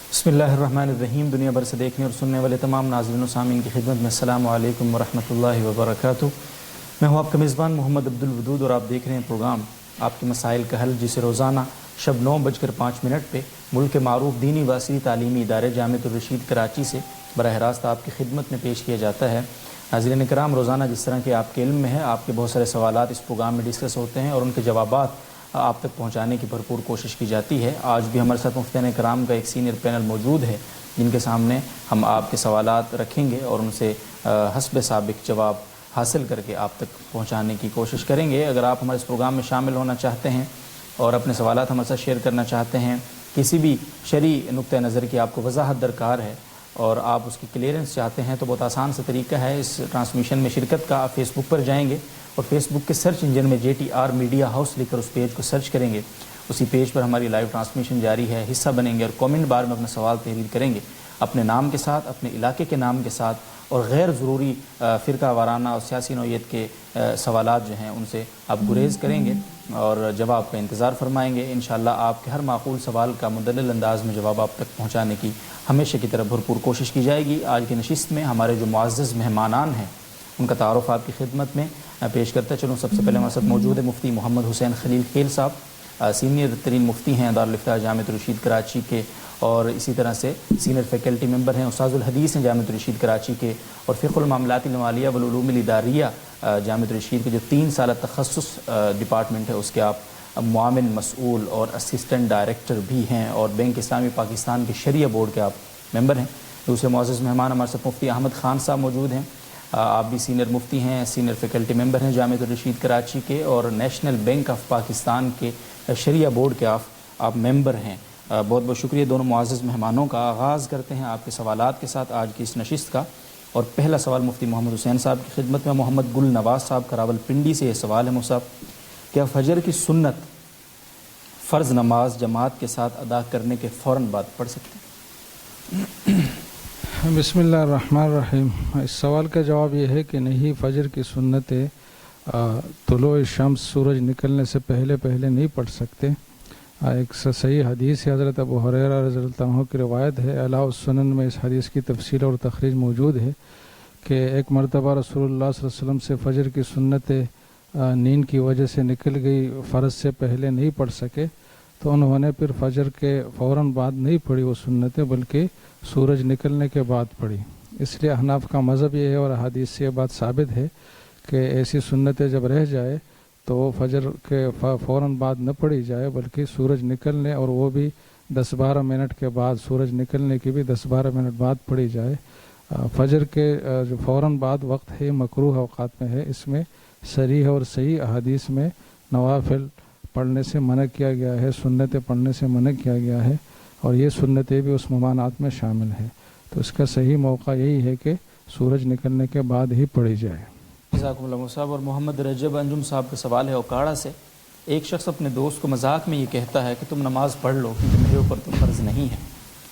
بسم اللہ الرحمن الرحیم۔ دنیا بھر سے دیکھنے اور سننے والے تمام ناظرین و سامعین کی خدمت میں السلام علیکم ورحمۃ اللہ وبرکاتہ۔ میں ہوں آپ کا میزبان محمد عبدالودود اور آپ دیکھ رہے ہیں پروگرام آپ کے مسائل کا حل، جسے روزانہ شب 9:05 پہ ملک کے معروف دینی و عصری تعلیمی ادارے جامعۃ الرشید کراچی سے براہ راست آپ کی خدمت میں پیش کیا جاتا ہے۔ ناظرین کرام، روزانہ جس طرح کہ آپ کے علم میں ہے، آپ کے بہت سارے سوالات اس پروگرام میں ڈسکس ہوتے ہیں اور ان کے جوابات آپ تک پہنچانے کی بھرپور کوشش کی جاتی ہے۔ آج بھی ہمارے ساتھ مفتیان کرام کا ایک سینئر پینل موجود ہے، جن کے سامنے ہم آپ کے سوالات رکھیں گے اور ان سے حسب سابق جواب حاصل کر کے آپ تک پہنچانے کی کوشش کریں گے۔ اگر آپ ہمارے اس پروگرام میں شامل ہونا چاہتے ہیں اور اپنے سوالات ہمارے ساتھ شیئر کرنا چاہتے ہیں، کسی بھی شرعی نقطہ نظر کی آپ کو وضاحت درکار ہے اور آپ اس کی کلیئرنس چاہتے ہیں، تو بہت آسان سا طریقہ ہے اس ٹرانسمیشن میں شرکت کا۔ آپ فیس بک پر جائیں گے اور فیس بک کے سرچ انجن میں JTR میڈیا ہاؤس لکھ کر اس پیج کو سرچ کریں گے۔ اسی پیج پر ہماری لائیو ٹرانسمیشن جاری ہے، حصہ بنیں گے اور کومنٹ بار میں اپنا سوال تحریر کریں گے، اپنے نام کے ساتھ، اپنے علاقے کے نام کے ساتھ، اور غیر ضروری فرقہ وارانہ اور سیاسی نوعیت کے سوالات جو ہیں ان سے آپ گریز کریں گے اور جواب کا انتظار فرمائیں گے۔ انشاءاللہ آپ کے ہر معقول سوال کا مدلل انداز میں جواب آپ تک پہنچانے کی ہمیشہ کی طرح بھرپور کوشش کی جائے گی۔ آج کی نشست میں ہمارے جو معزز مہمانان ہیں ان کا تعارف آپ کی خدمت میں پیش کرتا چلوں۔ سب سے پہلے ہمارے ساتھ موجود ہے مفتی محمد حسین خلیل خیل صاحب، سینئر ترین مفتی ہیں دارالفتاح جامعۃ الرشید کراچی کے، اور اسی طرح سے سینئر فیکلٹی ممبر ہیں، استاذ الحدیث ہیں جامعۃ الرشید کراچی کے، اور فقہ المعاملات المالیہ والعلوم الاداریہ جامعۃ الرشید کے جو 3 سالہ تخصص ڈپارٹمنٹ ہے اس کے آپ معاون مسئول اور اسسٹنٹ ڈائریکٹر بھی ہیں، اور بینک اسلامی پاکستان کے شریعہ بورڈ کے آپ ممبر ہیں۔ دوسرے معزز مہمان ہمارے ساتھ مفتی احمد خان صاحب موجود ہیں، آپ بھی سینئر مفتی ہیں، سینئر فیکلٹی ممبر ہیں جامعۃ الرشید کراچی کے، اور نیشنل بینک آف پاکستان کے شریعہ بورڈ کے آپ ممبر ہیں۔ بہت بہت شکریہ دونوں معزز مہمانوں کا۔ آغاز کرتے ہیں آپ کے سوالات کے ساتھ آج کی اس نشست کا، اور پہلا سوال مفتی محمد حسین صاحب کی خدمت میں محمد گل نواز صاحب کا راولپنڈی سے یہ سوال ہے۔ مصعب، کیا فجر کی سنت فرض نماز جماعت کے ساتھ ادا کرنے کے فوراً بعد پڑھ سکتے ہیں؟ بسم اللہ الرحمن الرحیم۔ اس سوال کا جواب یہ ہے کہ نہیں، فجر کی سنت طلوع شمس سورج نکلنے سے پہلے نہیں پڑھ سکتے۔ ایک صحیح حدیث ہے، حضرت ابو ہریرہ رضی اللہ عنہ کی روایت ہے، اعلیٰ السنن میں اس حدیث کی تفصیل اور تخریج موجود ہے کہ ایک مرتبہ رسول اللہ صلی اللہ علیہ وسلم سے فجر کی سنت نیند کی وجہ سے نکل گئی، فرض سے پہلے نہیں پڑھ سکے، تو انہوں نے پھر فجر کے فوراً بعد نہیں پڑھی وہ سنتیں، بلکہ سورج نکلنے کے بعد پڑھی۔ اس لیے احناف کا مذہب یہ ہے اور حدیث سے یہ بات ثابت ہے کہ ایسی سنتیں جب رہ جائے تو فجر کے فوراً بعد نہ پڑھی جائے، بلکہ سورج نکلنے، اور وہ بھی 10-12 منٹ کے بعد، سورج نکلنے کی بھی 10-12 منٹ بعد پڑھی جائے۔ فجر کے جو فوراً بعد وقت ہے مکروہ اوقات میں ہے، اس میں صریح اور صحیح احادیث میں نوافل پڑھنے سے منع کیا گیا ہے، سنتیں پڑھنے سے منع کیا گیا ہے، اور یہ سنتیں بھی اس ممانعات میں شامل ہیں، تو اس کا صحیح موقع یہی ہے کہ سورج نکلنے کے بعد ہی پڑھی جائے۔ جزاکم اللہ صاحب۔ اور محمد رجب انجم صاحب کا سوال ہے اوکاڑا سے، ایک شخص اپنے دوست کو مذاق میں یہ کہتا ہے کہ تم نماز پڑھ لو کیونکہ میرے اوپر تو فرض نہیں ہے،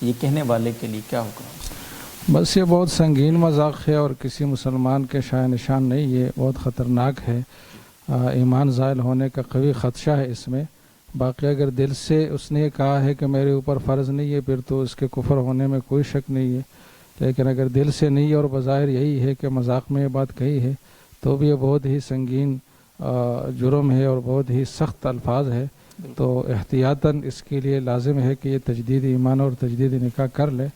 یہ کہنے والے کے لیے کیا حکم ہے؟ بس یہ بہت سنگین مذاق ہے اور کسی مسلمان کے شایع نشان نہیں، یہ بہت خطرناک ہے، ایمان زائل ہونے کا قوی خدشہ ہے اس میں۔ باقی اگر دل سے اس نے یہ کہا ہے کہ میرے اوپر فرض نہیں ہے، پھر تو اس کے کفر ہونے میں کوئی شک نہیں ہے، لیکن اگر دل سے نہیں اور بظاہر یہی ہے کہ مذاق میں یہ بات کہی ہے، تو بھی یہ بہت ہی سنگین جرم ہے اور بہت ہی سخت الفاظ ہے، تو احتیاطاً اس کے لیے لازم ہے کہ یہ تجدید ایمان اور تجدید نکاح کر لے۔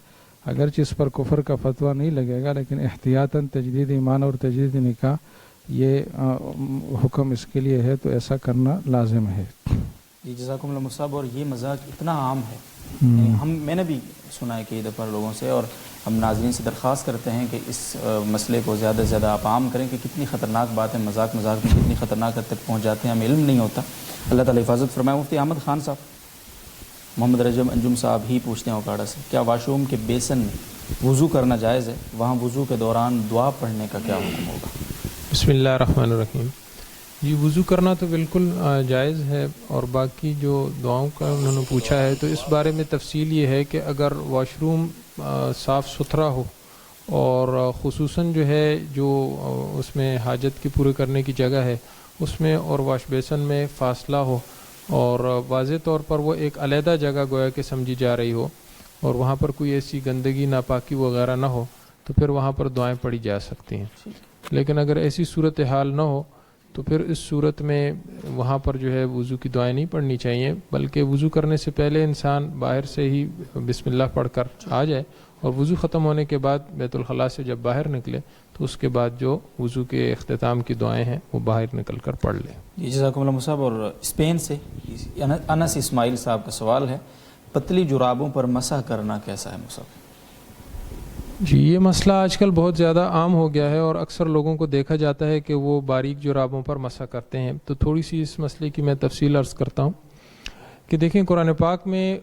اگرچہ اس پر کفر کا فتویٰ نہیں لگے گا، لیکن احتیاطاً تجدید ایمان اور تجدید نکاح یہ حکم اس کے لیے ہے، تو ایسا کرنا لازم ہے۔ جی جزاکم اللہ صاحب۔ اور یہ مذاق اتنا عام ہے، میں نے بھی سنا ہے کئی دفعہ لوگوں سے، اور ہم ناظرین سے درخواست کرتے ہیں کہ اس مسئلے کو زیادہ سے زیادہ آپ عام کریں کہ کتنی خطرناک بات ہے، مذاق میں کتنی خطرناک حد تک پہنچ جاتے ہیں، ہمیں علم نہیں ہوتا۔ اللہ تعالیٰ حفاظت فرمائے۔ مفتی احمد خان صاحب، محمد رجب انجم صاحب ہی پوچھتے ہیں اوکاڑا سے، کیا واش روم کے بیسن میں وضو کرنا جائز ہے؟ وہاں وضو کے دوران دعا پڑھنے کا کیا حکم ہوگا؟ بسم اللہ الرحمن الرحیم۔ جی، وضو کرنا تو بالکل جائز ہے، اور باقی جو دعاؤں کا انہوں نے پوچھا ہے تو اس بارے میں تفصیل یہ ہے کہ اگر واش روم صاف ستھرا ہو، اور خصوصاً جو ہے جو اس میں حاجت کی پورے کرنے کی جگہ ہے اس میں اور واش بیسن میں فاصلہ ہو، اور واضح طور پر وہ ایک علیحدہ جگہ گویا کہ سمجھی جا رہی ہو، اور وہاں پر کوئی ایسی گندگی ناپاکی وغیرہ نہ ہو تو پھر وہاں پر دعائیں پڑھی جا سکتی ہیں. لیکن اگر ایسی صورتحال نہ ہو تو پھر اس صورت میں وہاں پر جو ہے وضو کی دعائیں نہیں پڑھنی چاہیے، بلکہ وضو کرنے سے پہلے انسان باہر سے ہی بسم اللہ پڑھ کر آ جائے، اور وضو ختم ہونے کے بعد بیت الخلاء سے جب باہر نکلے تو اس کے بعد جو وضو کے اختتام کی دعائیں ہیں وہ باہر نکل کر پڑھ لیں. جزاکم اللہ صاحب. اور اسپین سے انس اسماعیل صاحب کا سوال ہے، پتلی جرابوں پر مسح کرنا کیسا ہے مصعب؟ جی یہ مسئلہ آج کل بہت زیادہ عام ہو گیا ہے اور اکثر لوگوں کو دیکھا جاتا ہے کہ وہ باریک جرابوں پر مسح کرتے ہیں. تو تھوڑی سی اس مسئلے کی میں تفصیل عرض کرتا ہوں کہ دیکھیں قرآن پاک میں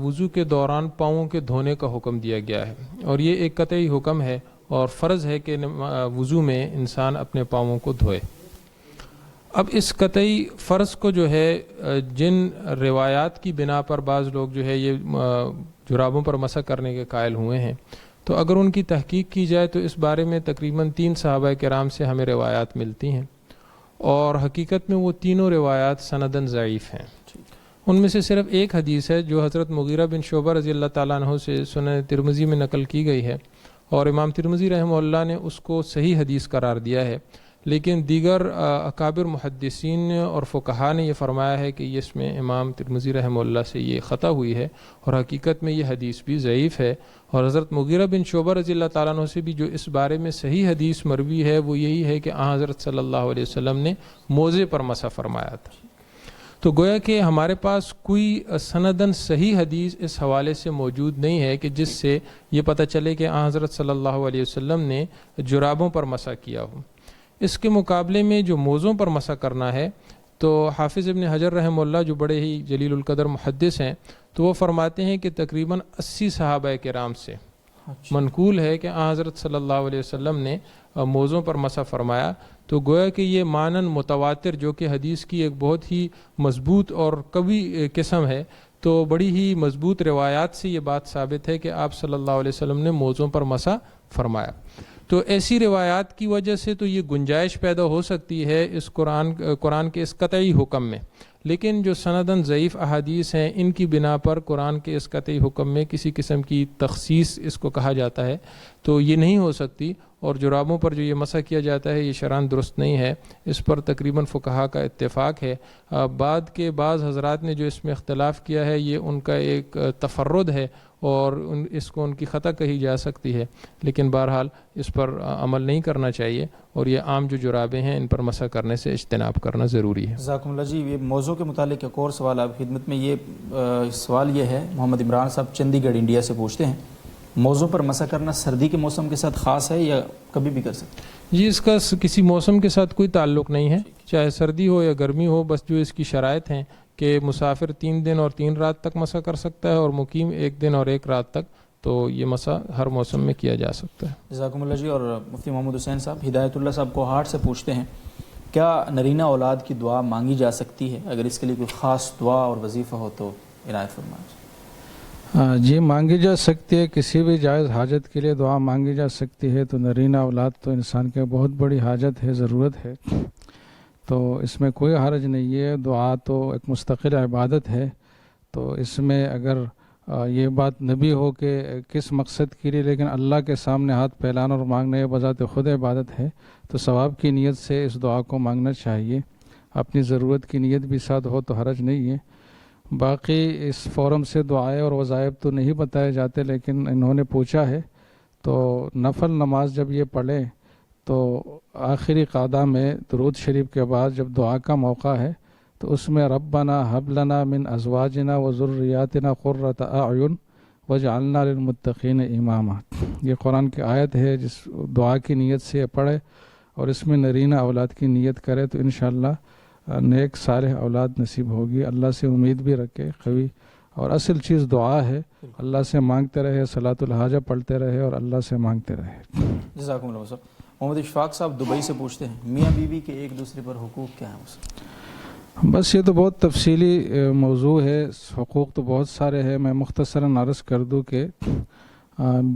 وضو کے دوران پاؤں کے دھونے کا حکم دیا گیا ہے، اور یہ ایک قطعی حکم ہے اور فرض ہے کہ وضو میں انسان اپنے پاؤں کو دھوئے. اب اس قطعی فرض کو جو ہے جن روایات کی بنا پر بعض لوگ جو ہے یہ جرابوں پر مسح کرنے کے قائل ہوئے ہیں، تو اگر ان کی تحقیق کی جائے تو اس بارے میں تقریباً 3 صحابہ کرام سے ہمیں روایات ملتی ہیں، اور حقیقت میں وہ تینوں روایات سنداً ضعیف ہیں. ان میں سے صرف ایک حدیث ہے جو حضرت مغیرہ بن شعبہ رضی اللہ تعالیٰ عنہ سے سنن ترمذی میں نقل کی گئی ہے، اور امام ترمذی رحمہ اللہ نے اس کو صحیح حدیث قرار دیا ہے. لیکن دیگر اکابر محدثین اور فقہا نے یہ فرمایا ہے کہ اس میں امام ترمذی رحمہ اللہ سے یہ خطا ہوئی ہے، اور حقیقت میں یہ حدیث بھی ضعیف ہے. اور حضرت مغیرہ بن شعبہ رضی اللہ تعالیٰ عنہ سے بھی جو اس بارے میں صحیح حدیث مروی ہے وہ یہی ہے کہ حضرت صلی اللہ علیہ وسلم نے موزے پر مسح فرمایا تھا. تو گویا کہ ہمارے پاس کوئی سنداً صحیح حدیث اس حوالے سے موجود نہیں ہے کہ جس سے یہ پتہ چلے کہ حضرت صلی اللہ علیہ وسلم نے جرابوں پر مسح کیا ہو. اس کے مقابلے میں جو موزوں پر مسح کرنا ہے تو حافظ ابن حجر رحمہ اللہ جو بڑے ہی جلیل القدر محدث ہیں تو وہ فرماتے ہیں کہ تقریباً 80 صحابہ کرام سے منقول ہے کہ حضرت صلی اللہ علیہ وسلم نے موزوں پر مسح فرمایا. تو گویا کہ یہ مانن متواتر جو کہ حدیث کی ایک بہت ہی مضبوط اور قوی قسم ہے، تو بڑی ہی مضبوط روایات سے یہ بات ثابت ہے کہ آپ صلی اللہ علیہ وسلم نے موزوں پر مسح فرمایا. تو ایسی روایات کی وجہ سے تو یہ گنجائش پیدا ہو سکتی ہے اس قرآن کے اس قطعی حکم میں، لیکن جو سنداً ضعیف احادیث ہیں ان کی بنا پر قرآن کے اس قطعی حکم میں کسی قسم کی تخصیص اس کو کہا جاتا ہے تو یہ نہیں ہو سکتی. اور جرابوں پر جو یہ مسح کیا جاتا ہے یہ شرعاً درست نہیں ہے، اس پر تقریباً فقہا کا اتفاق ہے. بعد کے بعض حضرات نے جو اس میں اختلاف کیا ہے یہ ان کا ایک تفرد ہے اور اس کو ان کی خطا کہی جا سکتی ہے، لیکن بہرحال اس پر عمل نہیں کرنا چاہیے، اور یہ عام جو جرابیں ہیں ان پر مسح کرنے سے اجتناب کرنا ضروری ہے. جزاکم اللہ جی. یہ موضوع کے متعلق ایک اور سوال آپ خدمت میں، یہ سوال یہ ہے، محمد عمران صاحب چندی گڑھ انڈیا سے پوچھتے ہیں، موضوع پر مسح کرنا سردی کے موسم کے ساتھ خاص ہے یا کبھی بھی کر سکتے ہیں؟ جی اس کا کسی موسم کے ساتھ کوئی تعلق نہیں ہے، چاہے سردی ہو یا گرمی ہو، بس جو اس کی شرائط ہیں کہ مسافر 3 دن اور 3 رات تک مسح کر سکتا ہے اور مقیم 1 دن اور 1 رات تک، تو یہ مسح ہر موسم میں کیا جا سکتا ہے. جزاکم اللہ جی. اور مفتی محمد حسین صاحب ہدایت اللہ صاحب کو ہارٹ سے پوچھتے ہیں، کیا نرینہ اولاد کی دعا مانگی جا سکتی ہے؟ اگر اس کے لیے کوئی خاص دعا اور وظیفہ ہو تو عنایت فرمائیں. جی مانگی جا سکتی ہے، کسی بھی جائز حاجت کے لیے دعا مانگی جا سکتی ہے. تو نرینہ اولاد تو انسان کے بہت بڑی حاجت ہے، ضرورت ہے، تو اس میں کوئی حرج نہیں ہے. دعا تو ایک مستقل عبادت ہے، تو اس میں اگر یہ بات نبی ہو کہ کس مقصد کے لیے، لیکن اللہ کے سامنے ہاتھ پھیلانا اور مانگنا یہ بذات خود عبادت ہے، تو ثواب کی نیت سے اس دعا کو مانگنا چاہیے. اپنی ضرورت کی نیت بھی ساتھ ہو تو حرج نہیں ہے. باقی اس فورم سے دعائیں اور وظائف تو نہیں بتائے جاتے، لیکن انہوں نے پوچھا ہے تو نفل نماز جب یہ پڑھیں تو آخری قعدہ میں درود شریف کے بعد جب دعا کا موقع ہے تو اس میں ربنا ہب لنا من ازواجنا و ذریاتنا قرۃ اعین واجعلنا للمتقین اماما، یہ قرآن کی آیت ہے. جس دعا کی نیت سے یہ پڑھے اور اس میں نرینہ اولاد کی نیت کرے تو انشاءاللہ نیک صالح اولاد نصیب ہوگی. اللہ سے امید بھی رکھے قوی، اور اصل چیز دعا ہے. اللہ سے مانگتے رہے، صلاۃ الحاجہ پڑھتے رہے اور اللہ سے مانگتے رہے. جزاکم اللہ صاحب. محمد اشفاق صاحب دبئی سے پوچھتے ہیں، میاں بیوی کے ایک دوسرے پر حقوق کیا ہیں؟ بس یہ تو بہت تفصیلی موضوع ہے، حقوق تو بہت سارے ہیں. میں مختصراً عرض کر دوں کہ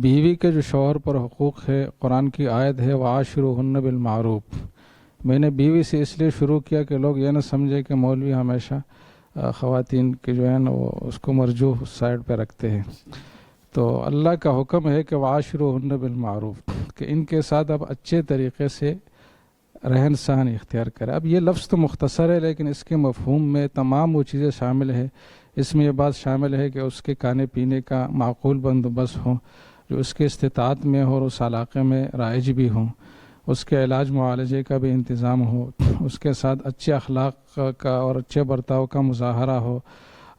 بیوی کے جو شوہر پر حقوق ہے، قرآن کی آیت ہے وعاشروہن بالمعروف. میں نے بیوی سے اس لیے شروع کیا کہ لوگ یہ نہ سمجھے کہ مولوی ہمیشہ خواتین کے جو ہے نا وہ اس کو مرجوح سائڈ پہ رکھتے ہیں. تو اللہ کا حکم ہے کہ وعاشروہن بالمعروف، کہ ان کے ساتھ آپ اچھے طریقے سے رہن سہن اختیار کریں. اب یہ لفظ تو مختصر ہے، لیکن اس کے مفہوم میں تمام وہ چیزیں شامل ہے. اس میں یہ بات شامل ہے کہ اس کے کھانے پینے کا معقول بندوبست ہو جو اس کے استطاعت میں ہو اور اس علاقے میں رائج بھی ہوں، اس کے علاج معالجے کا بھی انتظام ہو، اس کے ساتھ اچھے اخلاق کا اور اچھے برتاؤ کا مظاہرہ ہو،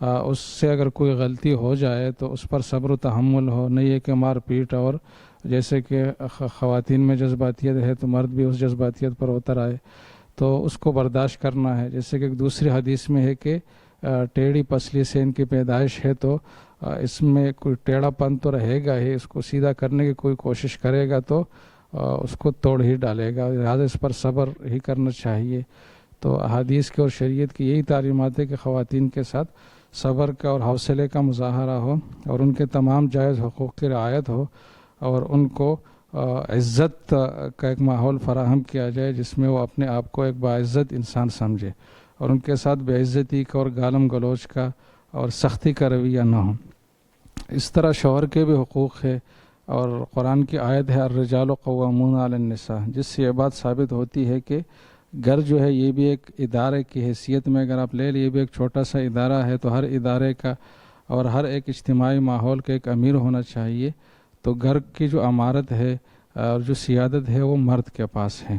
اس سے اگر کوئی غلطی ہو جائے تو اس پر صبر و تحمل ہو، نہیں ہے کہ مار پیٹ، اور جیسے کہ خواتین میں جذباتیت ہے تو مرد بھی اس جذباتیت پر اتر آئے تو اس کو برداشت کرنا ہے. جیسے کہ ایک دوسری حدیث میں ہے کہ ٹیڑھی پسلی سے ان کی پیدائش ہے تو اس میں کوئی ٹیڑھا پن تو رہے گا ہی، اس کو سیدھا کرنے کی کوئی کوشش کرے گا تو اس کو توڑ ہی ڈالے گا، لہٰذا اس پر صبر ہی کرنا چاہیے. تو احادیث کے اور شریعت کی یہی تعلیمات ہے کہ خواتین کے ساتھ صبر کا اور حوصلے کا مظاہرہ ہو اور ان کے تمام جائز حقوق کی رعایت ہو اور ان کو عزت کا ایک ماحول فراہم کیا جائے جس میں وہ اپنے آپ کو ایک باعزت انسان سمجھے، اور ان کے ساتھ بے عزتی کا اور گالم گلوچ کا اور سختی کا رویہ نہ ہو. اس طرح شوہر کے بھی حقوق ہے، اور قرآن کی آیت ہے الرجال قوامون علی النساء، جس سے یہ بات ثابت ہوتی ہے کہ گھر جو ہے یہ بھی ایک ادارے کی حیثیت میں اگر آپ لے لیں، یہ بھی ایک چھوٹا سا ادارہ ہے. تو ہر ادارے کا اور ہر ایک اجتماعی ماحول کا ایک امیر ہونا چاہیے. تو گھر کی جو امارت ہے اور جو سیادت ہے وہ مرد کے پاس ہے،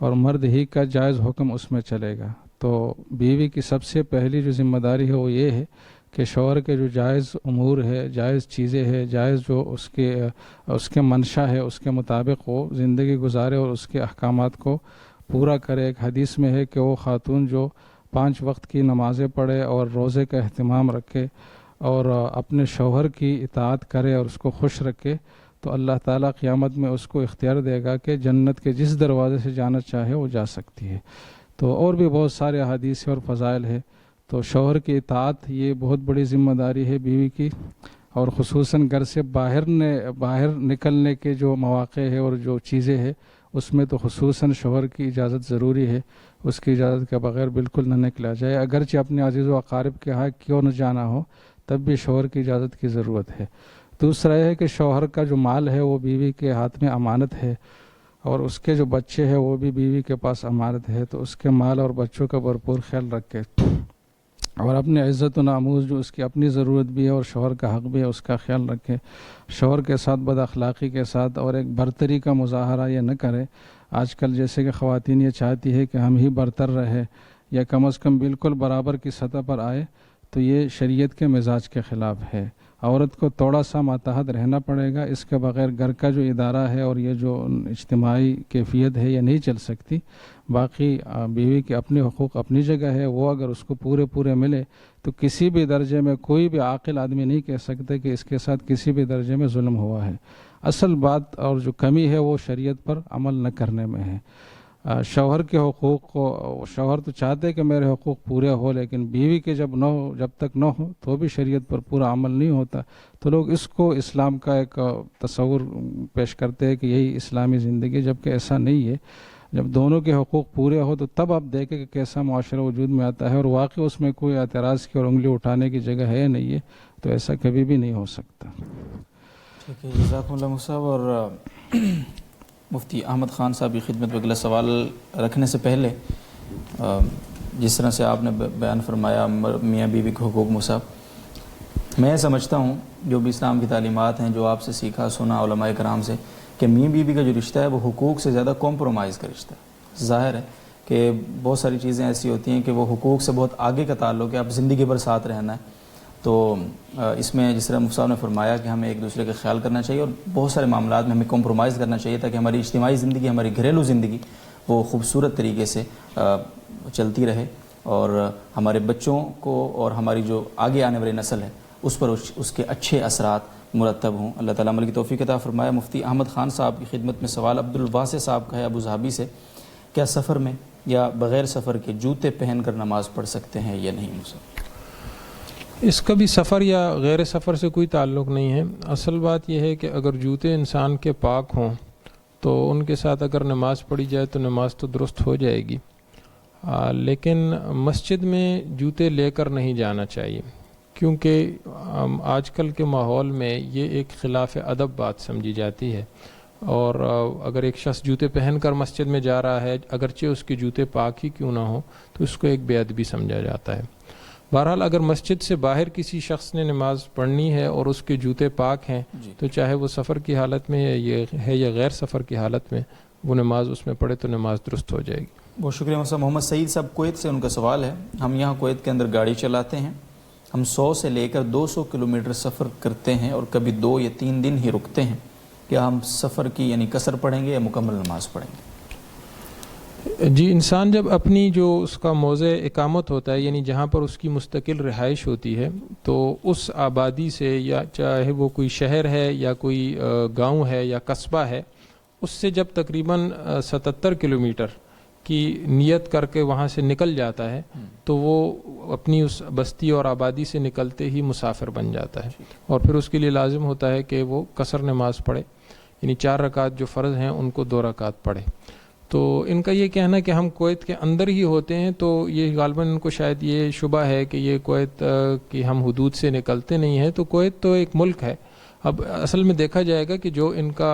اور مرد ہی کا جائز حکم اس میں چلے گا. تو بیوی کی سب سے پہلی جو ذمہ داری ہے وہ یہ ہے کہ شوہر کے جو جائز امور ہے، جائز چیزیں ہے، جائز جو اس کے منشا ہے اس کے مطابق وہ زندگی گزارے اور اس کے احکامات کو پورا کرے. ایک حدیث میں ہے کہ وہ خاتون جو 5 وقت کی نمازیں پڑھے اور روزے کا اہتمام رکھے اور اپنے شوہر کی اطاعت کرے اور اس کو خوش رکھے تو اللہ تعالیٰ قیامت میں اس کو اختیار دے گا کہ جنت کے جس دروازے سے جانا چاہے وہ جا سکتی ہے. تو اور بھی بہت سارے احادیث اور فضائل ہے. تو شوہر کی اطاعت یہ بہت بڑی ذمہ داری ہے بیوی کی، اور خصوصاً گھر سے باہر نکلنے کے جو مواقع ہے اور جو چیزیں ہیں اس میں تو خصوصاً شوہر کی اجازت ضروری ہے. اس کی اجازت کے بغیر بالکل نہ نکلا جائے، اگرچہ اپنے عزیز و اقارب کے ہاں کیوں نہ جانا ہو تب بھی شوہر کی اجازت کی ضرورت ہے. دوسرا یہ ہے کہ شوہر کا جو مال ہے وہ بیوی کے ہاتھ میں امانت ہے، اور اس کے جو بچے ہیں وہ بھی بیوی کے پاس امانت ہے. تو اس کے مال اور بچوں کا بھرپور خیال رکھے، اور اپنے عزت و ناموز جو اس کی اپنی ضرورت بھی ہے اور شوہر کا حق بھی ہے اس کا خیال رکھے. شوہر کے ساتھ بد اخلاقی کے ساتھ اور ایک برتری کا مظاہرہ یہ نہ کرے. آج کل جیسے کہ خواتین یہ چاہتی ہے کہ ہم ہی برتر رہے یا کم از کم بالکل برابر کی سطح پر آئے، تو یہ شریعت کے مزاج کے خلاف ہے. عورت کو تھوڑا سا ماتحت رہنا پڑے گا، اس کے بغیر گھر کا جو ادارہ ہے اور یہ جو اجتماعی کیفیت ہے یہ نہیں چل سکتی. باقی بیوی کے اپنے حقوق اپنی جگہ ہے، وہ اگر اس کو پورے ملے تو کسی بھی درجے میں کوئی بھی عاقل آدمی نہیں کہہ سکتے کہ اس کے ساتھ کسی بھی درجے میں ظلم ہوا ہے. اصل بات اور جو کمی ہے وہ شریعت پر عمل نہ کرنے میں ہے. شوہر کے حقوق کو شوہر تو چاہتے کہ میرے حقوق پورے ہو، لیکن بیوی کے جب تک نہ ہو تو بھی شریعت پر پورا عمل نہیں ہوتا. تو لوگ اس کو اسلام کا ایک تصور پیش کرتے ہیں کہ یہی اسلامی زندگی، جبکہ ایسا نہیں ہے. جب دونوں کے حقوق پورے ہو تو تب آپ دیکھیں کہ کیسا معاشرہ وجود میں آتا ہے، اور واقعی اس میں کوئی اعتراض کی اور انگلی اٹھانے کی جگہ ہے نہیں ہے. تو ایسا کبھی بھی نہیں ہو سکتا. ٹھیک ہے، جزاکم اللہ صاحب. اور مفتی احمد خان صاحب کی خدمت میں اگلا سوال رکھنے سے پہلے جس طرح سے آپ نے بیان فرمایا میاں بیوی کے حقوق مصعب، میں سمجھتا ہوں جو بھی اسلام کی تعلیمات ہیں جو آپ سے سیکھا سنا علماء کرام سے، کہ میاں بیوی کا جو رشتہ ہے وہ حقوق سے زیادہ کمپرومائز کا رشتہ ہے. ظاہر ہے کہ بہت ساری چیزیں ایسی ہوتی ہیں کہ وہ حقوق سے بہت آگے کا تعلق ہے، اب زندگی بھر ساتھ رہنا ہے. تو اس میں جس طرح مفتی صاحب نے فرمایا کہ ہمیں ایک دوسرے کا خیال کرنا چاہیے اور بہت سارے معاملات میں ہمیں کمپرومائز کرنا چاہیے تاکہ ہماری اجتماعی زندگی، ہماری گھریلو زندگی وہ خوبصورت طریقے سے چلتی رہے اور ہمارے بچوں کو اور ہماری جو آگے آنے والی نسل ہے اس پر اس کے اچھے اثرات مرتب ہوں. اللہ تعالیٰ عمل کی توفیق عطا فرمائے. مفتی احمد خان صاحب کی خدمت میں سوال عبدالواسع صاحب کا ہے ابو ظہبی سے، کیا سفر میں یا بغیر سفر کے جوتے پہن کر نماز پڑھ سکتے ہیں یا نہیں؟ اس کا بھی سفر یا غیر سفر سے کوئی تعلق نہیں ہے. اصل بات یہ ہے کہ اگر جوتے انسان کے پاک ہوں تو ان کے ساتھ اگر نماز پڑھی جائے تو نماز تو درست ہو جائے گی، لیکن مسجد میں جوتے لے کر نہیں جانا چاہیے، کیونکہ آج کل کے ماحول میں یہ ایک خلاف ادب بات سمجھی جاتی ہے، اور اگر ایک شخص جوتے پہن کر مسجد میں جا رہا ہے، اگرچہ اس کے جوتے پاک ہی کیوں نہ ہوں، تو اس کو ایک بے ادبی سمجھا جاتا ہے۔ بہرحال اگر مسجد سے باہر کسی شخص نے نماز پڑھنی ہے اور اس کے جوتے پاک ہیں تو چاہے وہ سفر کی حالت میں ہے یا غیر سفر کی حالت میں، وہ نماز اس میں پڑھے تو نماز درست ہو جائے گی۔ بہت شکریہ مولانا محمد سعید صاحب کویت سے، ان کا سوال ہے، ہم یہاں کویت کے اندر گاڑی چلاتے ہیں، ہم 100 سے لے کر 200 کلومیٹر سفر کرتے ہیں اور کبھی 2 یا 3 دن ہی رکتے ہیں، کیا ہم سفر کی یعنی قصر پڑھیں گے یا مکمل نماز پڑھیں گے؟ جی، انسان جب اپنی جو اس کا موضع اقامت ہوتا ہے، یعنی جہاں پر اس کی مستقل رہائش ہوتی ہے، تو اس آبادی سے، یا چاہے وہ کوئی شہر ہے یا کوئی گاؤں ہے یا قصبہ ہے، اس سے جب تقریباً 77 کلومیٹر کی نیت کر کے وہاں سے نکل جاتا ہے تو وہ اپنی اس بستی اور آبادی سے نکلتے ہی مسافر بن جاتا ہے، اور پھر اس کے لیے لازم ہوتا ہے کہ وہ قصر نماز پڑھے، یعنی 4 رکعت جو فرض ہیں ان کو 2 رکعت پڑھے۔ تو ان کا یہ کہنا کہ ہم کویت کے اندر ہی ہوتے ہیں، تو یہ غالباً ان کو شاید یہ شبہ ہے کہ یہ کویت کی ہم حدود سے نکلتے نہیں ہیں، تو کویت تو ایک ملک ہے۔ اب اصل میں دیکھا جائے گا کہ جو ان کا